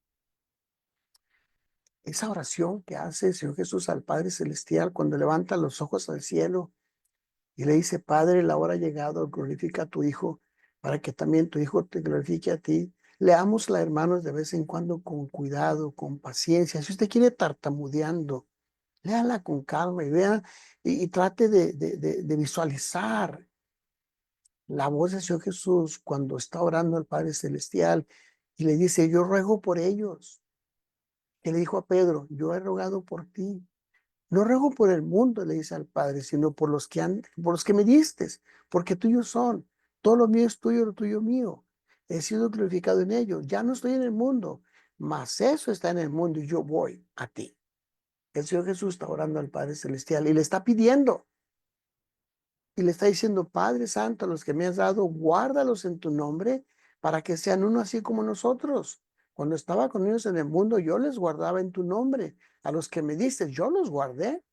[SPEAKER 3] Esa oración que hace el Señor Jesús al Padre Celestial cuando levanta los ojos al cielo y le dice, Padre, la hora ha llegado, glorifica a tu Hijo, para que también tu Hijo te glorifique a ti. Leámosla, hermanos, de vez en cuando con cuidado, con paciencia. Si usted quiere tartamudeando, léala con calma y vea y trate de visualizar la voz del Señor Jesús cuando está orando al Padre Celestial y le dice, yo ruego por ellos. Que le dijo a Pedro, yo he rogado por ti. No ruego por el mundo, le dice al Padre, sino por los que me diste, porque tuyos son. Todo lo mío es tuyo, lo tuyo mío. He sido glorificado en ellos. Ya no estoy en el mundo, mas eso está en el mundo y yo voy a ti. El Señor Jesús está orando al Padre Celestial y le está pidiendo. Y le está diciendo, Padre Santo, a los que me has dado, guárdalos en tu nombre para que sean uno así como nosotros. Cuando estaba con ellos en el mundo, yo les guardaba en tu nombre. A los que me diste, yo los guardé.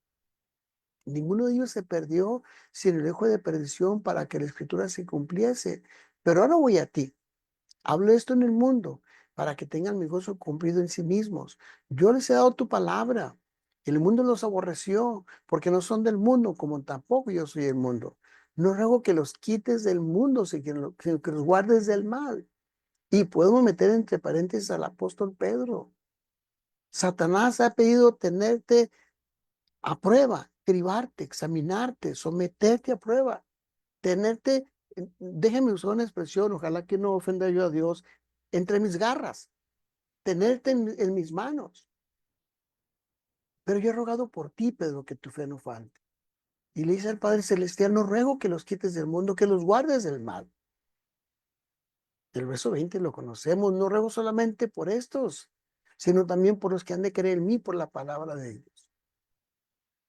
[SPEAKER 3] Ninguno de ellos se perdió sin el hijo de perdición para que la escritura se cumpliese. Pero ahora voy a ti. Hablo esto en el mundo para que tengan mi gozo cumplido en sí mismos. Yo les he dado tu palabra. El mundo los aborreció porque no son del mundo, como tampoco yo soy del mundo. No ruego que los quites del mundo, sino que los guardes del mal. Y podemos meter entre paréntesis al apóstol Pedro. Satanás ha pedido tenerte a prueba, cribarte, examinarte, someterte a prueba, tenerte, déjeme usar una expresión, ojalá que no ofenda yo a Dios, entre mis garras, tenerte en mis manos. Pero yo he rogado por ti, Pedro, que tu fe no falte. Y le dice al Padre Celestial, no ruego que los quites del mundo, que los guardes del mal. El verso 20 lo conocemos, no ruego solamente por estos, sino también por los que han de creer en mí por la palabra de ellos.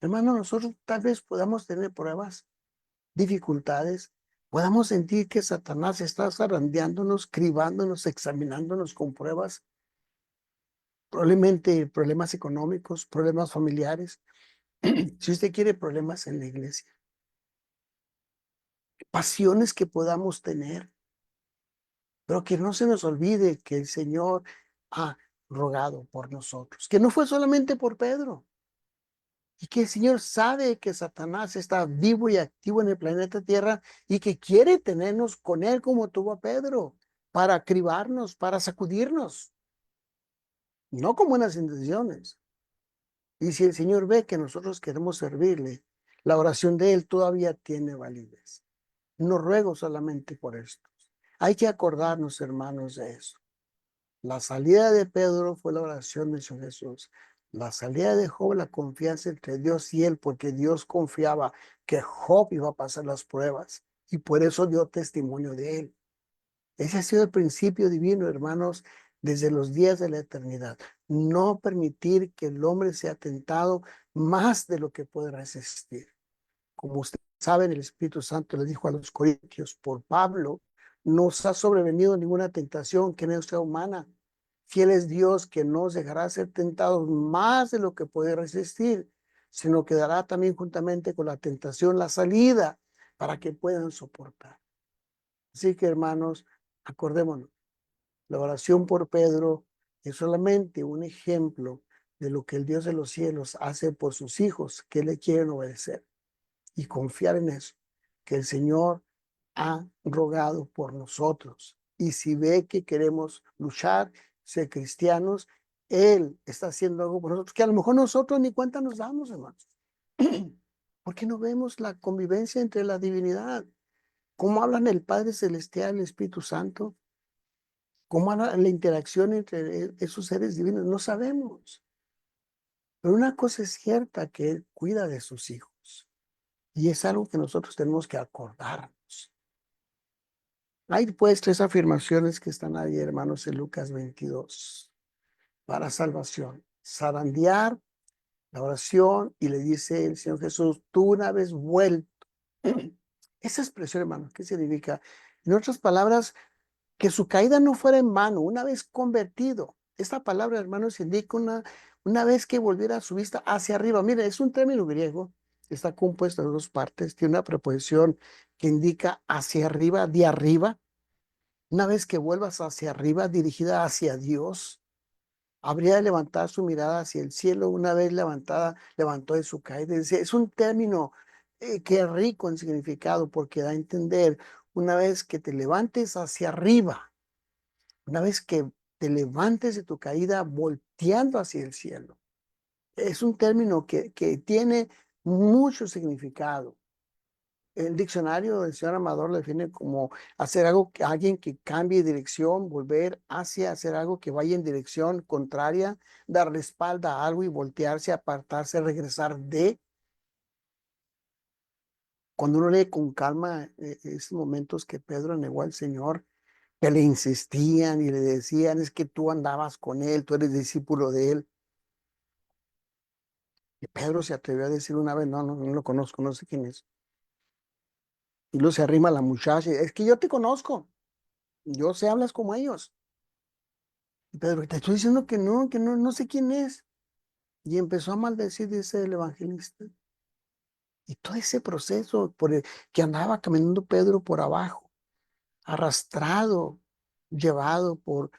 [SPEAKER 3] Hermano, nosotros tal vez podamos tener pruebas, dificultades, podamos sentir que Satanás está zarandeándonos, cribándonos, examinándonos con pruebas, probablemente problemas económicos, problemas familiares, si usted quiere problemas en la iglesia, pasiones que podamos tener, pero que no se nos olvide que el Señor ha rogado por nosotros, que no fue solamente por Pedro, y que el Señor sabe que Satanás está vivo y activo en el planeta Tierra y que quiere tenernos con él como tuvo a Pedro, para cribarnos, para sacudirnos, no con buenas intenciones. Y si el Señor ve que nosotros queremos servirle, la oración de él todavía tiene validez. No ruego solamente por esto. Hay que acordarnos, hermanos, de eso. La salida de Pedro fue la oración de Señor Jesús. La salida de Job, la confianza entre Dios y él, porque Dios confiaba que Job iba a pasar las pruebas y por eso dio testimonio de él. Ese ha sido el principio divino, hermanos, desde los días de la eternidad. No permitir que el hombre sea tentado más de lo que puede resistir. Como ustedes saben, el Espíritu Santo le dijo a los corintios por Pablo, no os ha sobrevenido ninguna tentación que no sea humana. Fiel es Dios que no os dejará ser tentados más de lo que puede resistir, sino que dará también juntamente con la tentación la salida para que puedan soportar. Así que, hermanos, acordémonos, la oración por Pedro es solamente un ejemplo de lo que el Dios de los cielos hace por sus hijos que le quieren obedecer y confiar en eso, que el Señor ha rogado por nosotros. Y si ve que queremos luchar, ser cristianos, Él está haciendo algo por nosotros, que a lo mejor nosotros ni cuenta nos damos, hermanos. ¿Por qué no vemos la convivencia entre la divinidad? ¿Cómo hablan el Padre Celestial y el Espíritu Santo? ¿Cómo habla la interacción entre esos seres divinos? No sabemos. Pero una cosa es cierta, que Él cuida de sus hijos. Y es algo que nosotros tenemos que acordarnos. Hay pues tres afirmaciones que están ahí, hermanos, en Lucas 22. para salvación. Zarandear la oración y le dice el Señor Jesús, tú una vez vuelto. Esa expresión, hermano, ¿qué significa? En otras palabras, que su caída no fuera en vano, una vez convertido. Esta palabra, hermanos, indica una vez que volviera su vista hacia arriba. Mire, es un término griego, está compuesto de dos partes, tiene una preposición que indica hacia arriba, de arriba. Una vez que vuelvas hacia arriba, dirigida hacia Dios, habría de levantar su mirada hacia el cielo. Una vez levantada, levantó de su caída. Es un término que es rico en significado porque da a entender, una vez que te levantes hacia arriba, una vez que te levantes de tu caída volteando hacia el cielo. Es un término que tiene mucho significado. El diccionario del señor Amador lo define como hacer algo que alguien que cambie de dirección, volver hacia hacer algo que vaya en dirección contraria, darle espalda a algo y voltearse, apartarse, regresar de. Cuando uno lee con calma esos momentos que Pedro negó al Señor, que le insistían y le decían, es que tú andabas con él, tú eres discípulo de él. Y Pedro se atrevió a decir una vez, no lo conozco, no sé quién es. Y luego se arrima la muchacha, es que yo te conozco, yo sé, hablas como ellos. Y Pedro, te estoy diciendo que no, no sé quién es. Y empezó a maldecir, dice el evangelista. Y todo ese proceso que andaba caminando Pedro por abajo, arrastrado, llevado por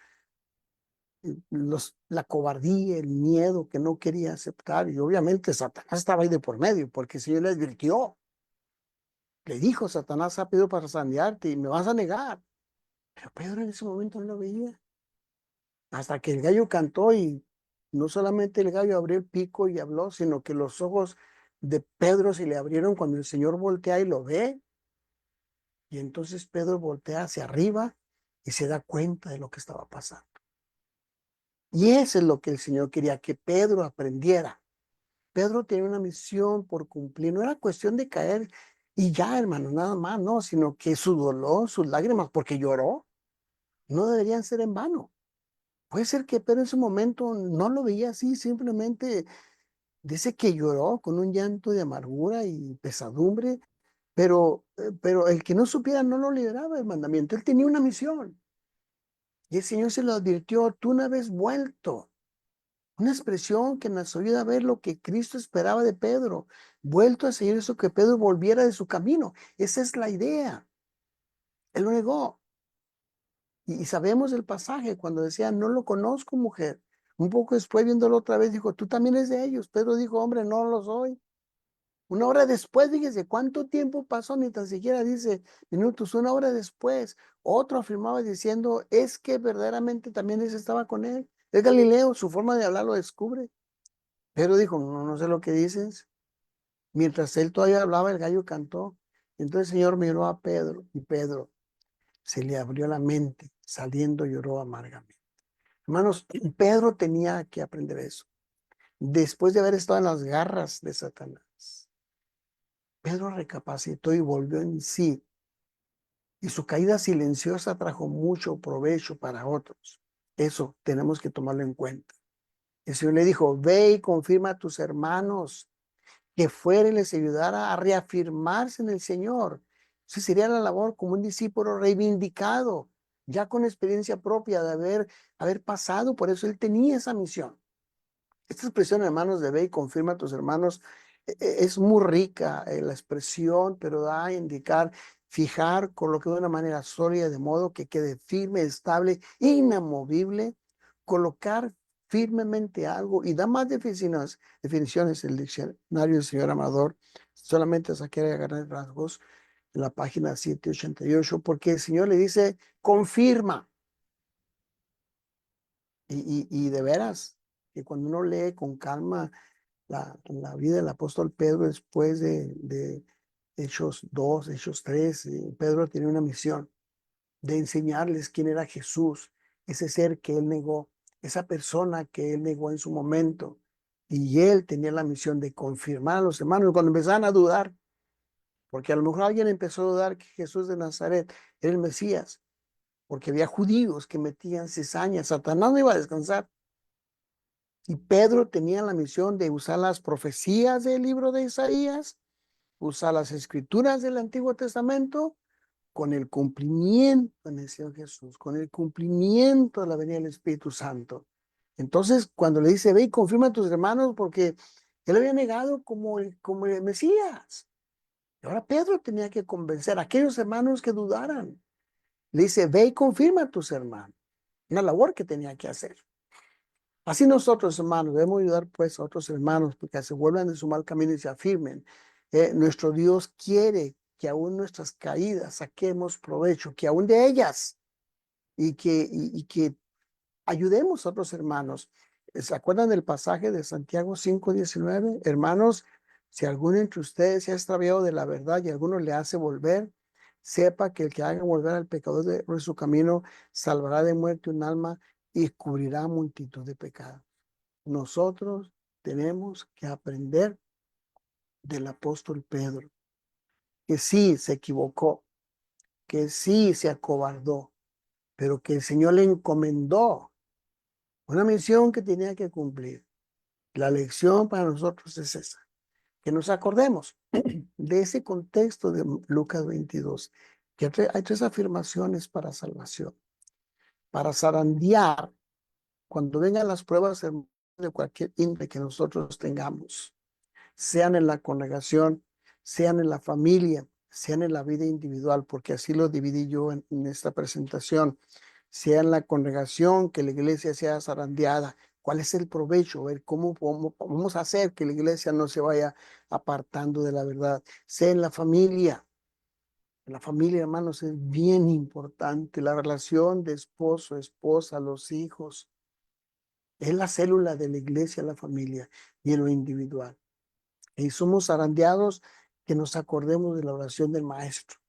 [SPEAKER 3] la cobardía, el miedo que no quería aceptar. Y obviamente Satanás estaba ahí de por medio, porque el Señor le advirtió. Le dijo, Satanás ha pedido para sandearte y me vas a negar. Pero Pedro en ese momento no lo veía. Hasta que el gallo cantó y no solamente el gallo abrió el pico y habló, sino que los ojos de Pedro se le abrieron cuando el Señor voltea y lo ve. Y entonces Pedro voltea hacia arriba y se da cuenta de lo que estaba pasando. Y eso es lo que el Señor quería que Pedro aprendiera. Pedro tenía una misión por cumplir. No era cuestión de caer y ya, hermano, nada más, no, sino que su dolor, sus lágrimas, porque lloró, no deberían ser en vano. Puede ser que Pedro en ese momento no lo veía así, simplemente dice que lloró con un llanto de amargura y pesadumbre, pero el que no supiera no lo liberaba del mandamiento. Él tenía una misión y el Señor se lo advirtió, tú una vez vuelto. Una expresión que nos ayuda a ver lo que Cristo esperaba de Pedro, vuelto a seguir eso, que Pedro volviera de su camino. Esa es la idea. Él lo negó. Y sabemos el pasaje cuando decía, no lo conozco, mujer. Un poco después, viéndolo otra vez, dijo, tú también eres de ellos. Pedro dijo, hombre, no lo soy. Una hora después, fíjese, ¿cuánto tiempo pasó? Ni tan siquiera dice minutos. Una hora después, otro afirmaba diciendo, es que verdaderamente también ese estaba con él. Es Galileo, su forma de hablar lo descubre. Pedro dijo, no sé lo que dices. Mientras él todavía hablaba, el gallo cantó. Entonces el Señor miró a Pedro y Pedro se le abrió la mente, saliendo lloró amargamente. Hermanos, Pedro tenía que aprender eso. Después de haber estado en las garras de Satanás, Pedro recapacitó y volvió en sí. Y su caída silenciosa trajo mucho provecho para otros. Eso tenemos que tomarlo en cuenta. El Señor le dijo, ve y confirma a tus hermanos que fuera y les ayudara a reafirmarse en el Señor. Eso sería la labor como un discípulo reivindicado, ya con experiencia propia de haber pasado, por eso él tenía esa misión. Esta expresión, hermanos, de ve y confirma a tus hermanos, es muy rica la expresión, pero da a indicar, fijar, colocar de una manera sólida, de modo que quede firme, estable, inamovible, colocar firmemente algo, y da más definiciones el diccionario del señor Amador, solamente saqué a grandes rasgos en la página 788, porque el Señor le dice, confirma, y de veras, que cuando uno lee con calma la vida del apóstol Pedro después de Hechos 2, Hechos 3, Pedro tenía una misión de enseñarles quién era Jesús, ese ser que él negó, esa persona que él negó en su momento. Y él tenía la misión de confirmar a los hermanos cuando empezaban a dudar, porque a lo mejor alguien empezó a dudar que Jesús de Nazaret era el Mesías, porque había judíos que metían cizaña, Satanás no iba a descansar. Y Pedro tenía la misión de usar las profecías del libro de Isaías, usar las escrituras del Antiguo Testamento con el cumplimiento en el Señor Jesús, con el cumplimiento de la venida del Espíritu Santo. Entonces, cuando le dice, ve y confirma a tus hermanos, porque él había negado como el Mesías. Y ahora Pedro tenía que convencer a aquellos hermanos que dudaran. Le dice, ve y confirma a tus hermanos. Una labor que tenía que hacer. Así nosotros, hermanos, debemos ayudar pues a otros hermanos porque se vuelvan de su mal camino y se afirmen. Nuestro Dios quiere que aún nuestras caídas saquemos provecho, que aún de ellas, y que ayudemos a otros hermanos. ¿Se acuerdan del pasaje de Santiago 5:19? Hermanos, si alguno entre ustedes se ha extraviado de la verdad y alguno le hace volver, sepa que el que haga volver al pecador de su camino salvará de muerte un alma y cubrirá multitud de pecados. Nosotros tenemos que aprender del apóstol Pedro, que sí se equivocó, que sí se acobardó, pero que el Señor le encomendó una misión que tenía que cumplir. La lección para nosotros es esa, que nos acordemos de ese contexto de Lucas 22, que hay tres afirmaciones para salvación, para zarandear cuando vengan las pruebas de cualquier índole que nosotros tengamos, sean en la congregación, sean en la familia, sean en la vida individual, porque así lo dividí yo en esta presentación, sea en la congregación, que la iglesia sea zarandeada. ¿Cuál es el provecho? Ver cómo vamos a hacer que la iglesia no se vaya apartando de la verdad. Sea en la familia. En la familia, hermanos, es bien importante la relación de esposo, esposa, los hijos. Es la célula de la iglesia, la familia y en lo individual. Y somos zarandeados que nos acordemos de la oración del Maestro.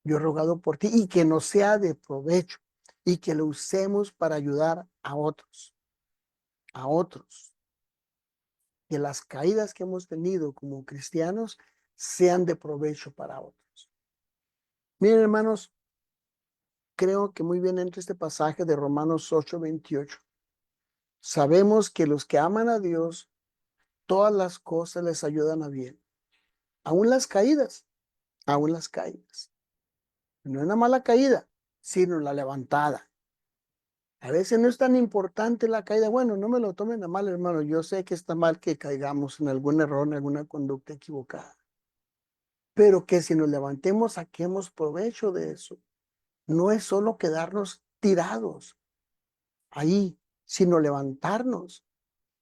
[SPEAKER 3] Yo he rogado por ti y que nos sea de provecho y que lo usemos para ayudar a otros, a otros. Que las caídas que hemos tenido como cristianos sean de provecho para otros. Miren, hermanos, creo que muy bien entra este pasaje de Romanos 8:28. Sabemos que los que aman a Dios, todas las cosas les ayudan a bien. Aún las caídas, aún las caídas. No es una mala caída, sino la levantada. A veces no es tan importante la caída. Bueno, no me lo tomen a mal, hermano. Yo sé que está mal que caigamos en algún error, en alguna conducta equivocada. Pero que si nos levantemos, saquemos provecho de eso. No es solo quedarnos tirados ahí, sino levantarnos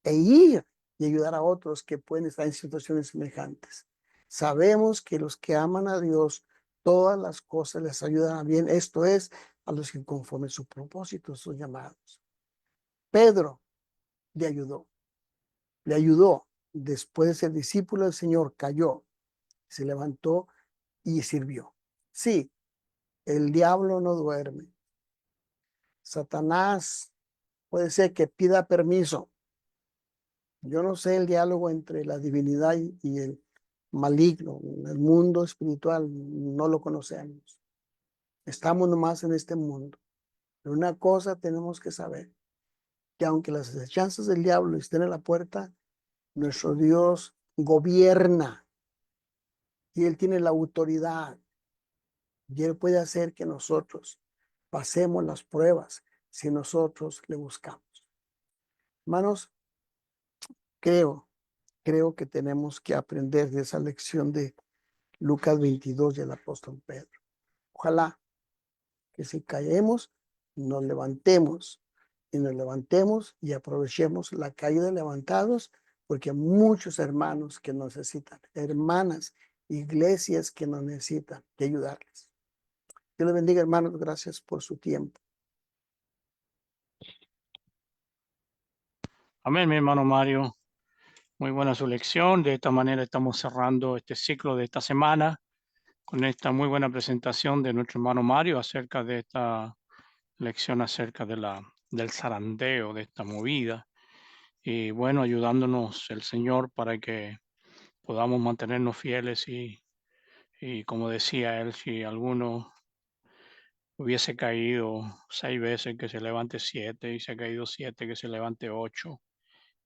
[SPEAKER 3] e ir y ayudar a otros que pueden estar en situaciones semejantes. Sabemos que los que aman a Dios, todas las cosas les ayudan a bien. Esto es, a los que conforme su propósito son llamados. Pedro le ayudó. Después de ser discípulo del Señor, cayó, se levantó y sirvió. Sí, el diablo no duerme. Satanás puede ser que pida permiso. Yo no sé el diálogo entre la divinidad y el maligno. El mundo espiritual no lo conocemos. Estamos nomás en este mundo. Pero una cosa tenemos que saber, que aunque las chances del diablo estén en la puerta, nuestro Dios gobierna y Él tiene la autoridad y Él puede hacer que nosotros pasemos las pruebas si nosotros le buscamos. Hermanos, creo que tenemos que aprender de esa lección de Lucas 22 del apóstol Pedro. Ojalá que si caemos, nos levantemos y aprovechemos la caída levantados, porque hay muchos hermanos que nos necesitan, hermanas, iglesias que nos necesitan de ayudarles. Dios les bendiga, hermanos. Gracias por su tiempo.
[SPEAKER 1] Amén, mi hermano Mario. Muy buena su lección. De esta manera estamos cerrando este ciclo de esta semana con esta muy buena presentación de nuestro hermano Mario acerca de esta lección acerca del zarandeo, de esta movida. Y bueno, ayudándonos el Señor para que podamos mantenernos fieles y como decía él, si alguno hubiese caído 6 veces, que se levante 7, y se ha caído 7, que se levante 8.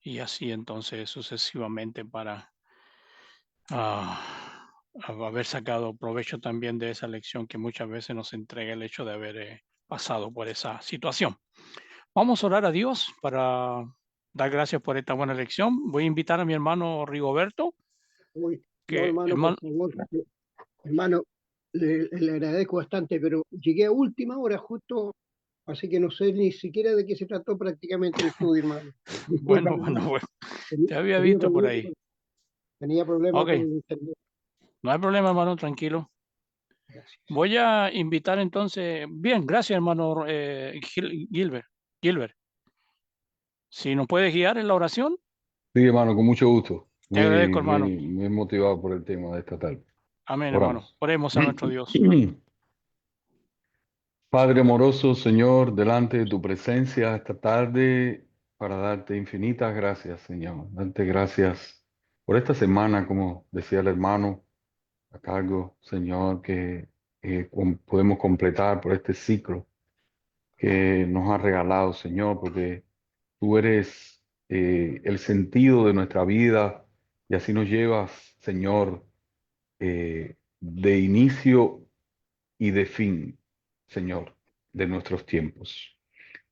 [SPEAKER 1] y así entonces sucesivamente para haber sacado provecho también de esa lección que muchas veces nos entrega el hecho de haber pasado por esa situación. Vamos a orar a Dios para dar gracias por esta buena lección. Voy a invitar a mi hermano Rigoberto,
[SPEAKER 4] Uy, no,
[SPEAKER 1] que
[SPEAKER 4] hermano, por
[SPEAKER 1] hermano,
[SPEAKER 4] favor. Hermano, le agradezco bastante, pero llegué a última hora justo, así que no sé ni siquiera de qué se trató prácticamente el estudio, hermano. Disculpa, hermano.
[SPEAKER 1] bueno,
[SPEAKER 4] Tenía,
[SPEAKER 1] te había
[SPEAKER 4] tenía
[SPEAKER 1] visto por
[SPEAKER 4] problemas,
[SPEAKER 1] ahí.
[SPEAKER 4] tenía problemas
[SPEAKER 1] Ok,
[SPEAKER 4] con el internet.
[SPEAKER 1] no hay problema, hermano, tranquilo.
[SPEAKER 4] Gracias.
[SPEAKER 1] Voy a invitar entonces, bien, gracias, hermano Gilbert. Gilbert, si nos puedes guiar en la oración,
[SPEAKER 5] Sí, hermano, con mucho gusto.
[SPEAKER 1] te agradezco,
[SPEAKER 5] Muy,
[SPEAKER 1] hermano.
[SPEAKER 5] muy, muy motivado por el tema de esta tarde.
[SPEAKER 1] Amén, hermano.
[SPEAKER 5] Oramos.
[SPEAKER 1] Oremos a nuestro Dios.
[SPEAKER 5] Padre amoroso, Señor, delante de tu presencia esta tarde para darte infinitas gracias, Señor. Darte gracias por esta semana, como decía el hermano, a cargo, Señor, que podemos completar por este ciclo que nos has regalado, Señor, porque tú eres el sentido de nuestra vida y así nos llevas, Señor, de inicio y de fin, Señor, de nuestros tiempos.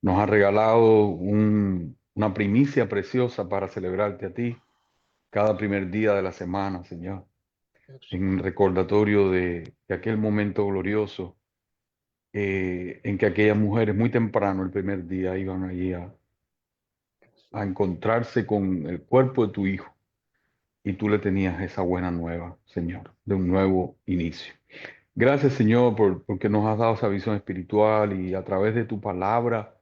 [SPEAKER 5] Nos has regalado una primicia preciosa para celebrarte a ti cada primer día de la semana, Señor, en recordatorio de aquel momento glorioso en que aquellas mujeres muy temprano, el primer día, iban allí a encontrarse con el cuerpo de tu hijo y tú le tenías esa buena nueva, Señor, de un nuevo inicio. Gracias, Señor, porque nos has dado esa visión espiritual y a través de tu palabra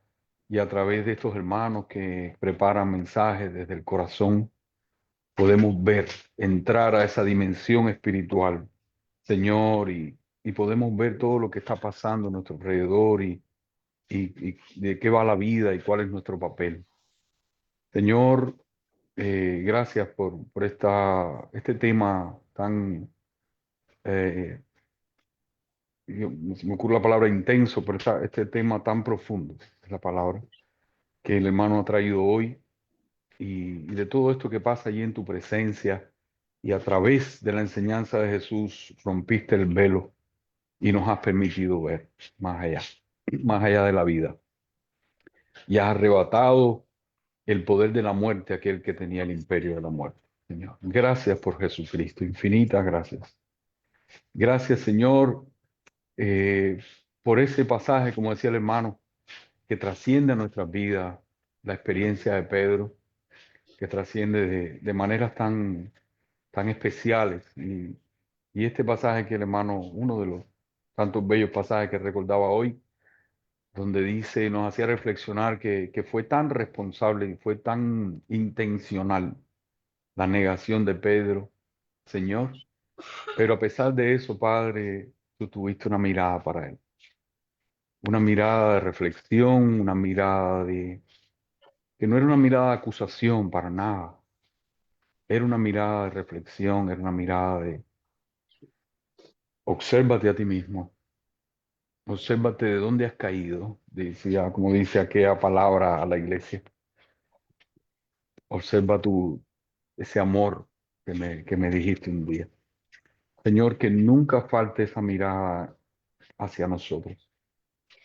[SPEAKER 5] y a través de estos hermanos que preparan mensajes desde el corazón, podemos ver, entrar a esa dimensión espiritual, Señor, y podemos ver todo lo que está pasando a nuestro alrededor y de qué va la vida y cuál es nuestro papel. Señor, gracias por este tema tan, se me ocurre la palabra intenso, pero este tema tan profundo, es la palabra, que el hermano ha traído hoy y de todo esto que pasa allí en tu presencia y a través de la enseñanza de Jesús rompiste el velo y nos has permitido ver más allá de la vida. Y has arrebatado el poder de la muerte a aquel que tenía el imperio de la muerte, Señor. Gracias por Jesucristo, infinitas gracias. Gracias, Señor, eh, por ese pasaje, como decía el hermano, que trasciende a nuestras vidas, la experiencia de Pedro, que trasciende de maneras tan especiales. Y este pasaje que el hermano, uno de los tantos bellos pasajes que recordaba hoy, donde dice, nos hacía reflexionar que fue tan responsable y fue tan intencional la negación de Pedro, Señor, pero a pesar de eso, Padre, tú tuviste una mirada para él, una mirada de reflexión, una mirada que no era una mirada de acusación para nada, era una mirada de reflexión, era una mirada de obsérvate a ti mismo, obsérvate de dónde has caído, decía, como dice aquella palabra a la iglesia, observa ese amor que me dijiste un día. Señor, que nunca falte esa mirada hacia nosotros.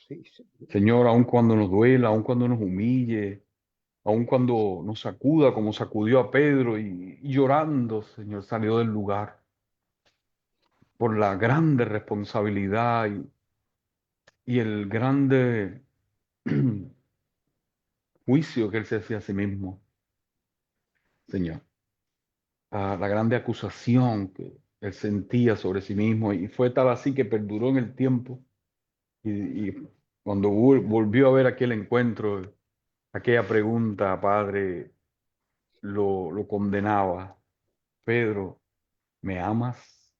[SPEAKER 4] Sí, sí.
[SPEAKER 5] Señor, aun cuando nos duela, aun cuando nos humille, aun cuando nos sacuda como sacudió a Pedro y llorando, Señor, salió del lugar por la grande responsabilidad y el grande juicio que él se hacía a sí mismo, Señor. La grande acusación que él sentía sobre sí mismo y fue tal así que perduró en el tiempo y cuando volvió a ver aquel encuentro, aquella pregunta, Padre, lo condenaba. Pedro, ¿me amas?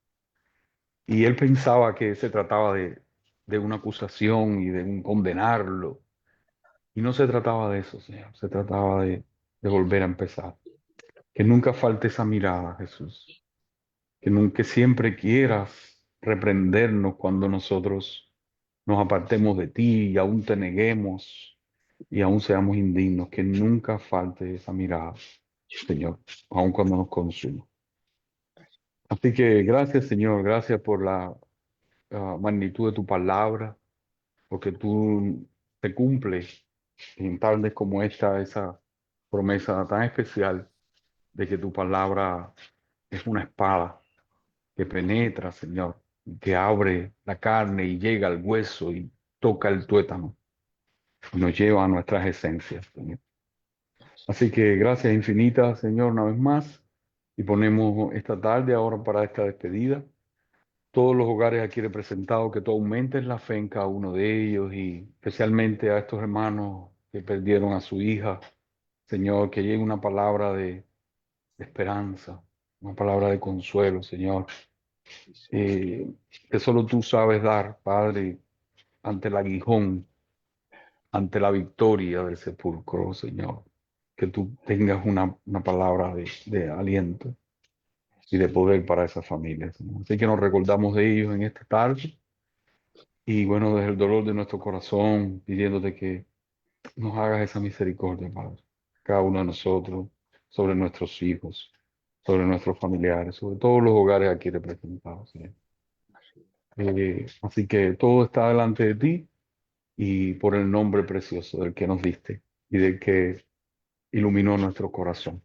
[SPEAKER 5] Y él pensaba que se trataba de una acusación y de un condenarlo. Y no se trataba de eso, Señor. Se trataba de volver a empezar. Que nunca falte esa mirada, Jesús. Que nunca siempre quieras reprendernos cuando nosotros nos apartemos de ti y aún te neguemos. y aún seamos indignos, que nunca falte esa mirada, Señor, aun cuando nos consuma. Así que gracias, Señor, gracias por la magnitud de tu palabra, porque tú te cumples en tardes como esta, esa promesa tan especial de que tu palabra es una espada que penetra, Señor, y que abre la carne y llega al hueso y toca el tuétano y nos lleva a nuestras esencias, Señor. Así que gracias infinitas, Señor, una vez más, y ponemos esta tarde ahora para esta despedida. Todos los hogares aquí representados, que tú aumentes la fe en cada uno de ellos y especialmente a estos hermanos que perdieron a su hija. Señor, que llegue una palabra de esperanza, una palabra de consuelo, Señor, que solo tú sabes dar, Padre, ante el aguijón, ante la victoria del sepulcro, Señor. Que tú tengas una palabra de aliento y de poder para esas familias, Señor. Así que nos recordamos de ellos en esta tarde. Y bueno, desde el dolor de nuestro corazón, pidiéndote que nos hagas esa misericordia, Padre. Cada uno de nosotros, sobre nuestros hijos, sobre nuestros familiares, sobre todos los hogares aquí representados, Señor. Así que todo está delante de ti y por el nombre precioso del que nos diste y del que iluminó nuestro corazón.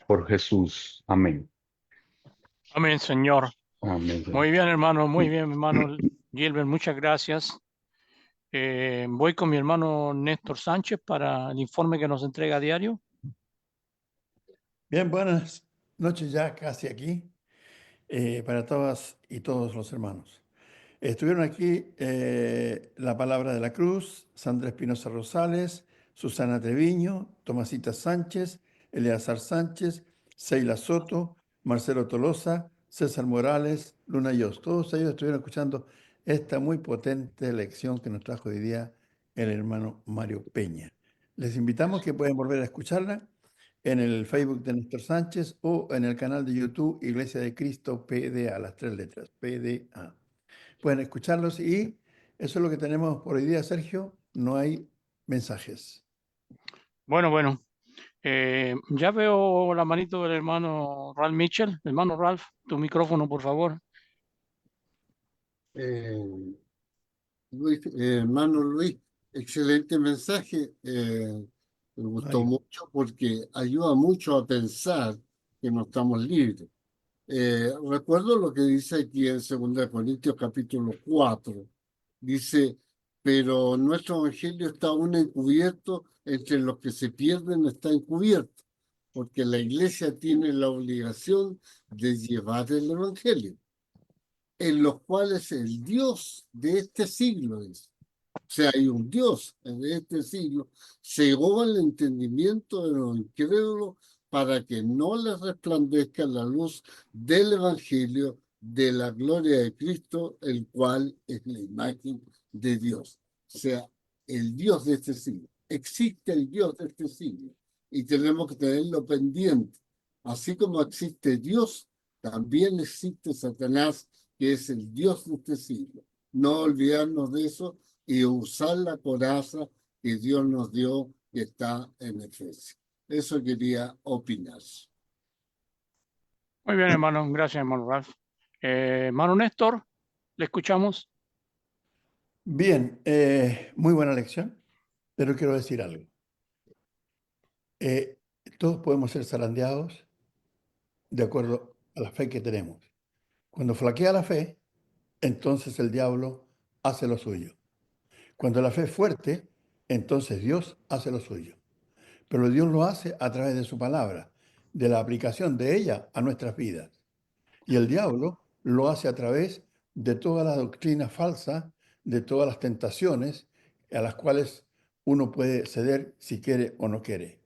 [SPEAKER 5] Por Jesús. Amén.
[SPEAKER 1] Amén, Señor.
[SPEAKER 5] Amén.
[SPEAKER 1] Muy bien, hermano Gilbert, muchas gracias. Voy con mi hermano Néstor Sánchez para el informe que nos entrega a diario.
[SPEAKER 6] Bien, buenas noches ya casi aquí para todas y todos los hermanos. Estuvieron aquí La Palabra de la Cruz, Sandra Espinosa Rosales, Susana Treviño, Tomasita Sánchez, Eleazar Sánchez, Seila Soto, Marcelo Tolosa, César Morales, Luna Yos. Todos ellos estuvieron escuchando esta muy potente lección que nos trajo hoy día el hermano Mario Peña. Les invitamos que pueden volver a escucharla en el Facebook de Néstor Sánchez o en el canal de YouTube Iglesia de Cristo PDA, las 3 letras, PDA. Pueden escucharlos y eso es lo que tenemos por hoy día, Sergio. No hay mensajes.
[SPEAKER 1] Bueno. Ya veo la manito del hermano Ralph Mitchell. Hermano Ralph, tu micrófono, por favor.
[SPEAKER 2] Luis, hermano Luis, excelente mensaje. Me gustó
[SPEAKER 6] Mario.
[SPEAKER 2] mucho porque ayuda mucho a pensar que no estamos libres. Recuerdo lo que dice aquí en 2 Corintios capítulo 4. Dice, pero nuestro evangelio está aún encubierto, entre los que se pierden está encubierto, porque la iglesia tiene la obligación de llevar el evangelio, en los cuales el Dios de este siglo es. O sea, hay un Dios de este siglo, cegó el entendimiento de los incrédulos para que no les resplandezca la luz del Evangelio de la gloria de Cristo, el cual es la imagen de Dios. O sea, el Dios de este siglo. Existe el Dios de este siglo y tenemos que tenerlo pendiente. Así como existe Dios, también existe Satanás, que es el Dios de este siglo. No olvidarnos de eso y usar la coraza que Dios nos dio, que está en Efesios. Eso quería opinar.
[SPEAKER 1] Muy bien, hermano. Gracias, hermano Ralph. Hermano Néstor, le escuchamos.
[SPEAKER 6] Bien, muy buena lección, pero quiero decir algo. Todos podemos ser zarandeados de acuerdo a la fe que tenemos. Cuando flaquea la fe, entonces el diablo hace lo suyo. Cuando la fe es fuerte, entonces Dios hace lo suyo. Pero Dios lo hace a través de su palabra, de la aplicación de ella a nuestras vidas. Y el diablo lo hace a través de toda la doctrina falsa, de todas las tentaciones a las cuales uno puede ceder si quiere o no quiere.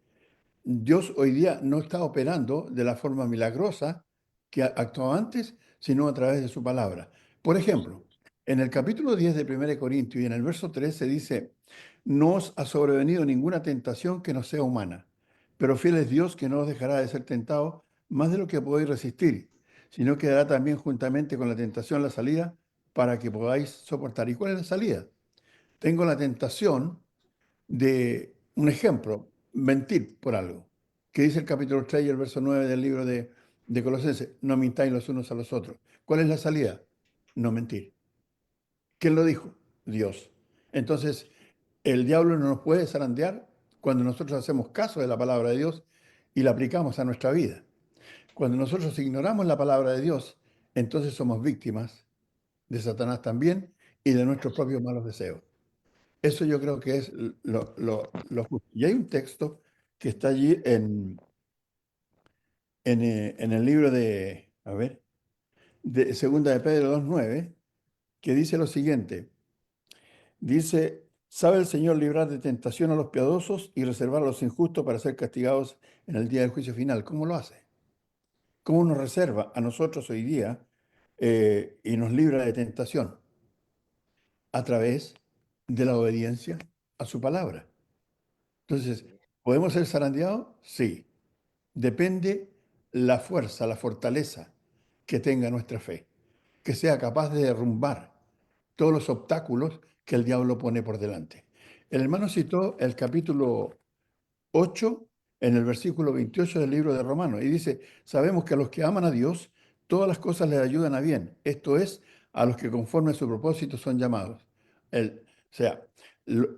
[SPEAKER 6] Dios hoy día no está operando de la forma milagrosa que actuaba antes, sino a través de su palabra. Por ejemplo, en el capítulo 10 de 1 Corintios y en el verso 3 se dice, no os ha sobrevenido ninguna tentación que no sea humana, pero fiel es Dios que no os dejará de ser tentado más de lo que podéis resistir, sino que dará también juntamente con la tentación la salida para que podáis soportar. ¿Y cuál es la salida? Tengo la tentación de Un ejemplo, mentir por algo. ¿Qué dice el capítulo 3 y el verso 9 del libro de Colosenses? No mintáis los unos a los otros. ¿Cuál es la salida? No mentir. ¿Quién lo dijo? Dios. Entonces, el diablo no nos puede zarandear cuando nosotros hacemos caso de la palabra de Dios y la aplicamos a nuestra vida. Cuando nosotros ignoramos la palabra de Dios, entonces somos víctimas de Satanás también y de nuestros propios malos deseos. Eso yo creo que es lo justo. Y hay un texto que está allí en el libro de, a ver, de Segunda de Pedro 2:9, que dice lo siguiente. Dice, ¿sabe el Señor librar de tentación a los piadosos y reservar a los injustos para ser castigados en el día del juicio final? ¿Cómo lo hace? ¿Cómo nos reserva a nosotros hoy día y nos libra de tentación? A través de la obediencia a su palabra. Entonces, ¿podemos ser zarandeados? Sí. Depende la fuerza, la fortaleza que tenga nuestra fe, que sea capaz de derrumbar todos los obstáculos que el diablo pone por delante. El hermano citó el capítulo 8 en el versículo 28 del libro de Romanos y dice, sabemos que a los que aman a Dios, todas las cosas les ayudan a bien. Esto es, a los que conforme a su propósito son llamados.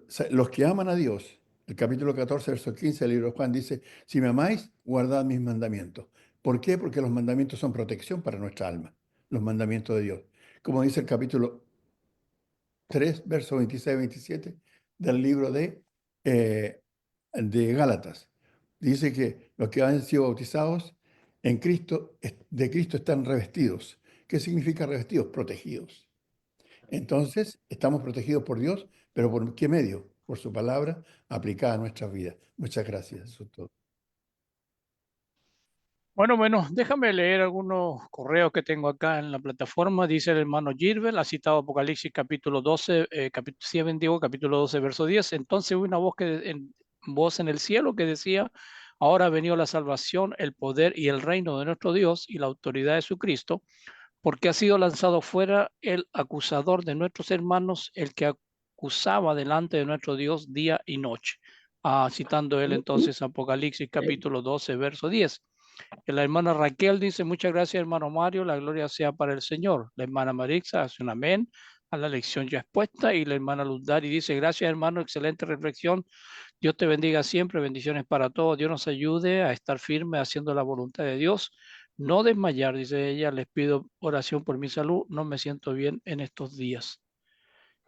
[SPEAKER 6] Los que aman a Dios, el capítulo 14, verso 15 del libro de Juan dice, si me amáis, guardad mis mandamientos. ¿Por qué? Porque los mandamientos son protección para nuestra alma, los mandamientos de Dios. Como dice el capítulo 3, versos 26 y 27 del libro de Gálatas. Dice que los que han sido bautizados en Cristo, de Cristo están revestidos. ¿Qué significa revestidos? Protegidos. Entonces, estamos protegidos por Dios, pero ¿por qué medio? Por su palabra aplicada a nuestras vidas. Muchas gracias. Eso es todo.
[SPEAKER 1] Bueno, déjame leer algunos correos que tengo acá en la plataforma. Dice el hermano Gilbert, ha citado Apocalipsis capítulo 12, capítulo 12, verso 10. Entonces hubo una voz en el cielo que decía, ahora ha venido la salvación, el poder y el reino de nuestro Dios y la autoridad de su Cristo, porque ha sido lanzado fuera el acusador de nuestros hermanos, el que acusaba delante de nuestro Dios día y noche. Citando él entonces Apocalipsis capítulo 12, verso 10. La hermana Raquel dice, muchas gracias hermano Mario, la gloria sea para el Señor. La hermana Marixa hace un amén a la lección ya expuesta y la hermana Luzdari dice, gracias hermano, excelente reflexión. Dios te bendiga siempre, bendiciones para todos. Dios nos ayude a estar firmes haciendo la voluntad de Dios. No desmayar, dice ella, les pido oración por mi salud, no me siento bien en estos días.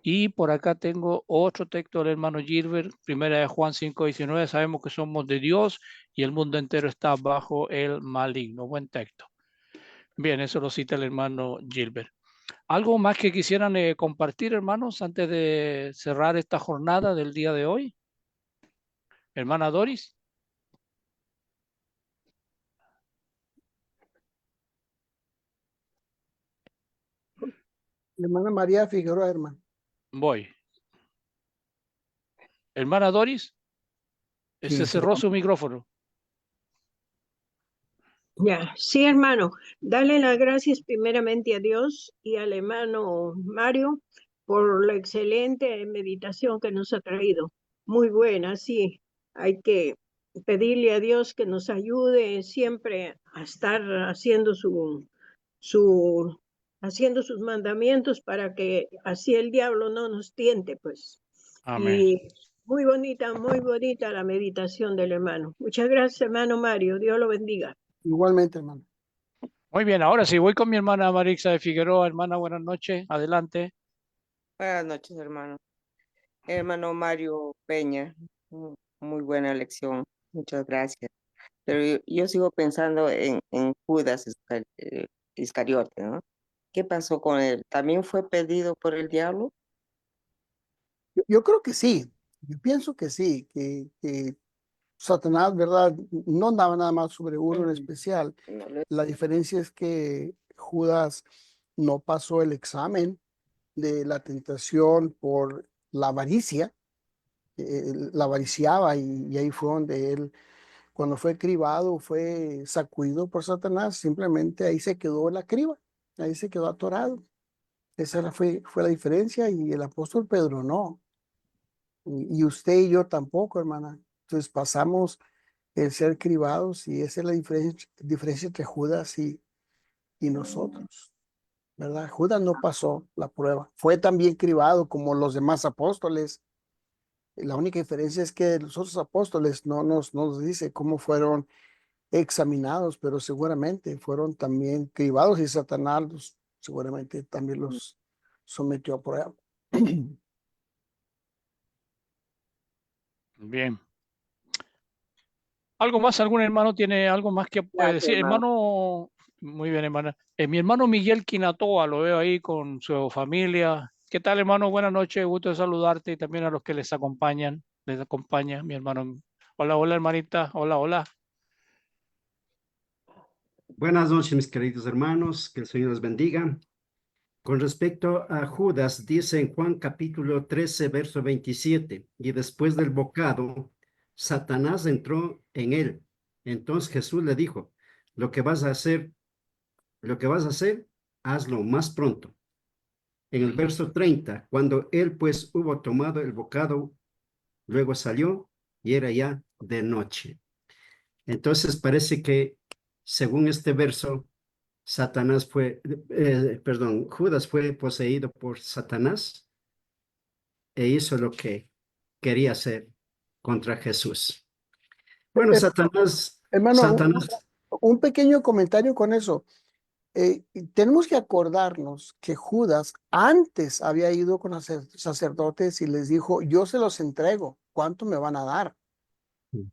[SPEAKER 1] Y por acá tengo otro texto del hermano Gilbert, primera de Juan 5:19, sabemos que somos de Dios y el mundo entero está bajo el maligno. Buen texto. Bien, eso lo cita el hermano Gilbert. ¿Algo más que quisieran compartir, hermanos, antes de cerrar esta jornada del día de hoy? Hermana Doris.
[SPEAKER 3] Hermana María Figueroa, hermano.
[SPEAKER 1] Voy. Hermana Doris.
[SPEAKER 3] Sí,
[SPEAKER 1] Se cerró su micrófono.
[SPEAKER 7] Ya, sí, hermano, dale las gracias primeramente a Dios y al hermano Mario por la excelente meditación que nos ha traído. Muy buena, sí. Hay que pedirle a Dios que nos ayude siempre a estar haciendo haciendo sus mandamientos para que así el diablo no nos tiente, pues.
[SPEAKER 1] Amén.
[SPEAKER 7] Y muy bonita la meditación del hermano. Muchas gracias, hermano Mario. Dios lo bendiga.
[SPEAKER 3] Igualmente, hermano.
[SPEAKER 1] Muy bien, ahora sí, voy con mi hermana Marixa de Figueroa. Hermana, buenas noches. Adelante.
[SPEAKER 8] Buenas noches, hermano. Hermano Mario Peña, muy buena lección, muchas gracias. Pero yo sigo pensando en Judas Iscariote, ¿no? ¿Qué pasó con él? ¿También fue pedido por el diablo?
[SPEAKER 3] Yo creo que sí. Yo pienso que sí, que Satanás, ¿verdad? No andaba nada más sobre uno en especial.
[SPEAKER 8] No,
[SPEAKER 3] La diferencia es que Judas no pasó el examen de la tentación por la avaricia. La avariciaba y ahí fue donde él, cuando fue cribado, fue sacudido por Satanás, simplemente ahí se quedó la criba, ahí se quedó atorado. Esa fue la diferencia y el apóstol Pedro no. Y usted y yo tampoco, hermana. Entonces pasamos el ser cribados y esa es la diferencia entre Judas y nosotros, ¿verdad? Judas no pasó la prueba. Fue también cribado como los demás apóstoles. La única diferencia es que los otros apóstoles no nos dice cómo fueron examinados, pero seguramente fueron también cribados y Satanás seguramente también los sometió a prueba.
[SPEAKER 1] Bien. ¿Algo más? ¿Algún hermano tiene algo más que puede
[SPEAKER 8] Gracias,
[SPEAKER 1] decir?
[SPEAKER 8] hermano.
[SPEAKER 1] Hermano, muy bien, hermana. Mi hermano Miguel Quinatoa, lo veo ahí con su familia. ¿Qué tal, hermano? Buenas noches, gusto de saludarte y también a los que les acompaña mi hermano. Hola, hola, hermanita. Hola, hola.
[SPEAKER 9] Buenas noches, mis queridos hermanos, que el Señor los bendiga. Con respecto a Judas, dice en Juan capítulo 13, verso 27, y después del bocado, Satanás entró en él. Entonces Jesús le dijo, lo que vas a hacer, hazlo más pronto. En el verso 30, cuando él pues hubo tomado el bocado, luego salió y era ya de noche. Entonces parece que, según este verso, Judas fue poseído por Satanás e hizo lo que quería hacer contra Jesús. Bueno,
[SPEAKER 3] Hermano,
[SPEAKER 9] Satanás,
[SPEAKER 3] un pequeño comentario con eso. Tenemos que acordarnos que Judas antes había ido con los sacerdotes y les dijo, yo se los entrego, ¿cuánto me van a dar?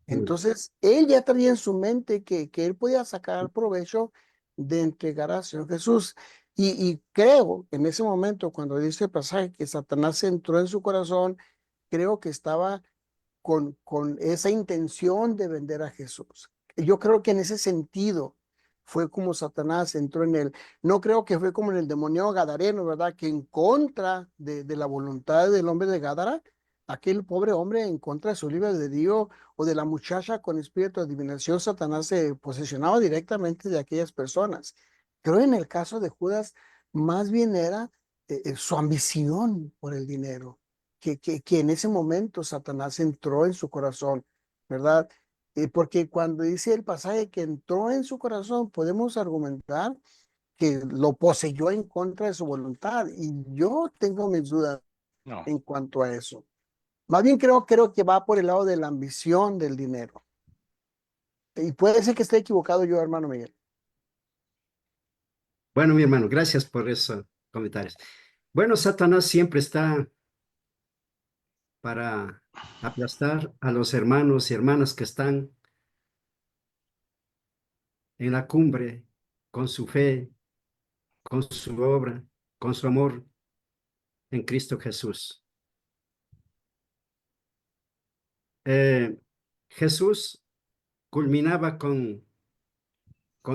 [SPEAKER 3] Entonces, él ya traía en su mente que él podía sacar provecho de entregar al Señor Jesús. Y creo en ese momento, cuando dice el pasaje que Satanás entró en su corazón, creo que estaba con esa intención de vender a Jesús. Yo creo que en ese sentido fue como Satanás entró en él. No creo que fue como en el demonio gadareno, ¿verdad? Que en contra de la voluntad del hombre de Gádara, aquel pobre hombre en contra de su libre albedrío o de la muchacha con espíritu de adivinación, Satanás se posesionaba directamente de aquellas personas. Creo en el caso de Judas, más bien era su ambición por el dinero que en ese momento Satanás entró en su corazón, ¿verdad? Porque cuando dice el pasaje que entró en su corazón, podemos argumentar que lo poseyó en contra de su voluntad. Y yo tengo mis dudas
[SPEAKER 1] No.
[SPEAKER 3] en cuanto a eso. Más bien creo que va por el lado de la ambición del dinero. Y puede ser que esté equivocado yo, hermano Miguel.
[SPEAKER 9] bueno, mi hermano, gracias por esos comentarios. Bueno, Satanás siempre está para aplastar a los hermanos y hermanas que están en la cumbre con su fe, con su obra, con su amor en Cristo Jesús. Jesús culminaba con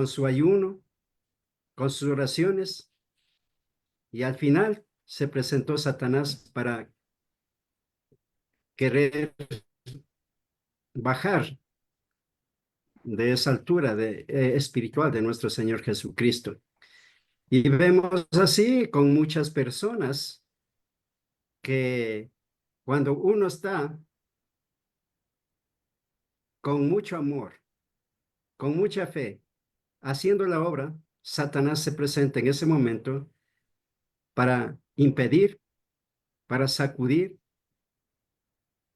[SPEAKER 9] su ayuno, con sus oraciones, y al final se presentó Satanás para querer bajar de esa altura espiritual de nuestro Señor Jesucristo. Y vemos así con muchas personas que cuando uno está con mucho amor, con mucha fe, haciendo la obra, Satanás se presenta en ese momento para impedir, para sacudir,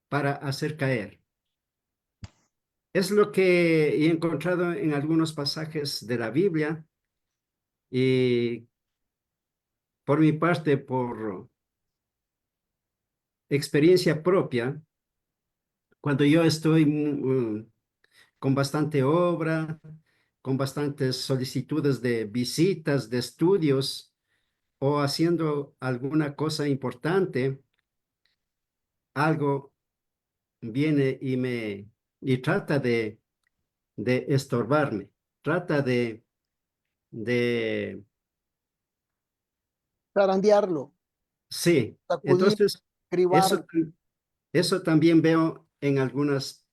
[SPEAKER 9] para hacer caer. Es lo que he encontrado en algunos pasajes de la Biblia y por mi parte, por experiencia propia, cuando yo estoy con bastante obra, con bastantes solicitudes de visitas, de estudios o haciendo alguna cosa importante, algo viene y trata de estorbarme, trata de,
[SPEAKER 3] Zarandearlo,
[SPEAKER 9] sí.
[SPEAKER 3] sacudir,
[SPEAKER 9] Entonces, eso,
[SPEAKER 3] cribarlo.
[SPEAKER 9] eso también veo en algunos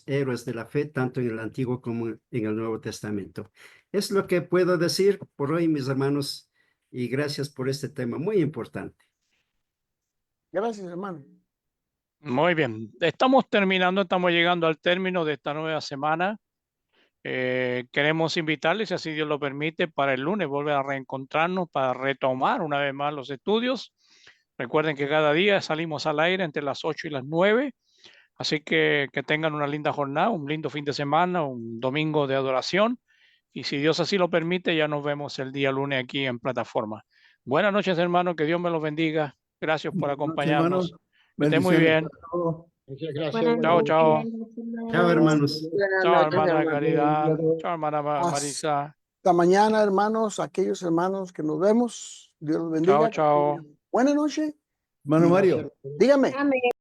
[SPEAKER 9] héroes de la fe, tanto en el Antiguo como en el Nuevo Testamento. Es lo que puedo decir por hoy, mis hermanos, y gracias por este tema muy importante.
[SPEAKER 3] Gracias, hermano.
[SPEAKER 1] Muy bien, estamos terminando, estamos llegando al término de esta nueva semana. Queremos invitarles, si así Dios lo permite, para el lunes volver a reencontrarnos para retomar una vez más los estudios. Recuerden que cada día salimos al aire entre las 8 y las 9. Así que tengan una linda jornada, un lindo fin de semana, un domingo de adoración. Y si Dios así lo permite, ya nos vemos el día lunes aquí en plataforma. Buenas noches, hermanos. Que Dios me los bendiga. Gracias por
[SPEAKER 6] Buenas noches,
[SPEAKER 1] acompañarnos.
[SPEAKER 6] hermanos.
[SPEAKER 1] Que estén muy
[SPEAKER 6] Bendiciones
[SPEAKER 1] bien.
[SPEAKER 6] para todos.
[SPEAKER 4] Muchas gracias.
[SPEAKER 7] Buenas
[SPEAKER 1] Chao,
[SPEAKER 4] buenas
[SPEAKER 1] chao.
[SPEAKER 4] noches.
[SPEAKER 9] Chao, hermanos.
[SPEAKER 8] Buenas
[SPEAKER 1] Chao,
[SPEAKER 8] noches,
[SPEAKER 1] hermana
[SPEAKER 8] hermano.
[SPEAKER 1] Caridad. Chao, hermana
[SPEAKER 3] Hasta
[SPEAKER 1] Marisa.
[SPEAKER 3] mañana, hermanos, aquellos hermanos que nos vemos. Dios los
[SPEAKER 1] Chao,
[SPEAKER 3] bendiga.
[SPEAKER 1] chao.
[SPEAKER 3] Buenas noches.
[SPEAKER 6] Hermano Mario.
[SPEAKER 3] Dígame.
[SPEAKER 7] Amén.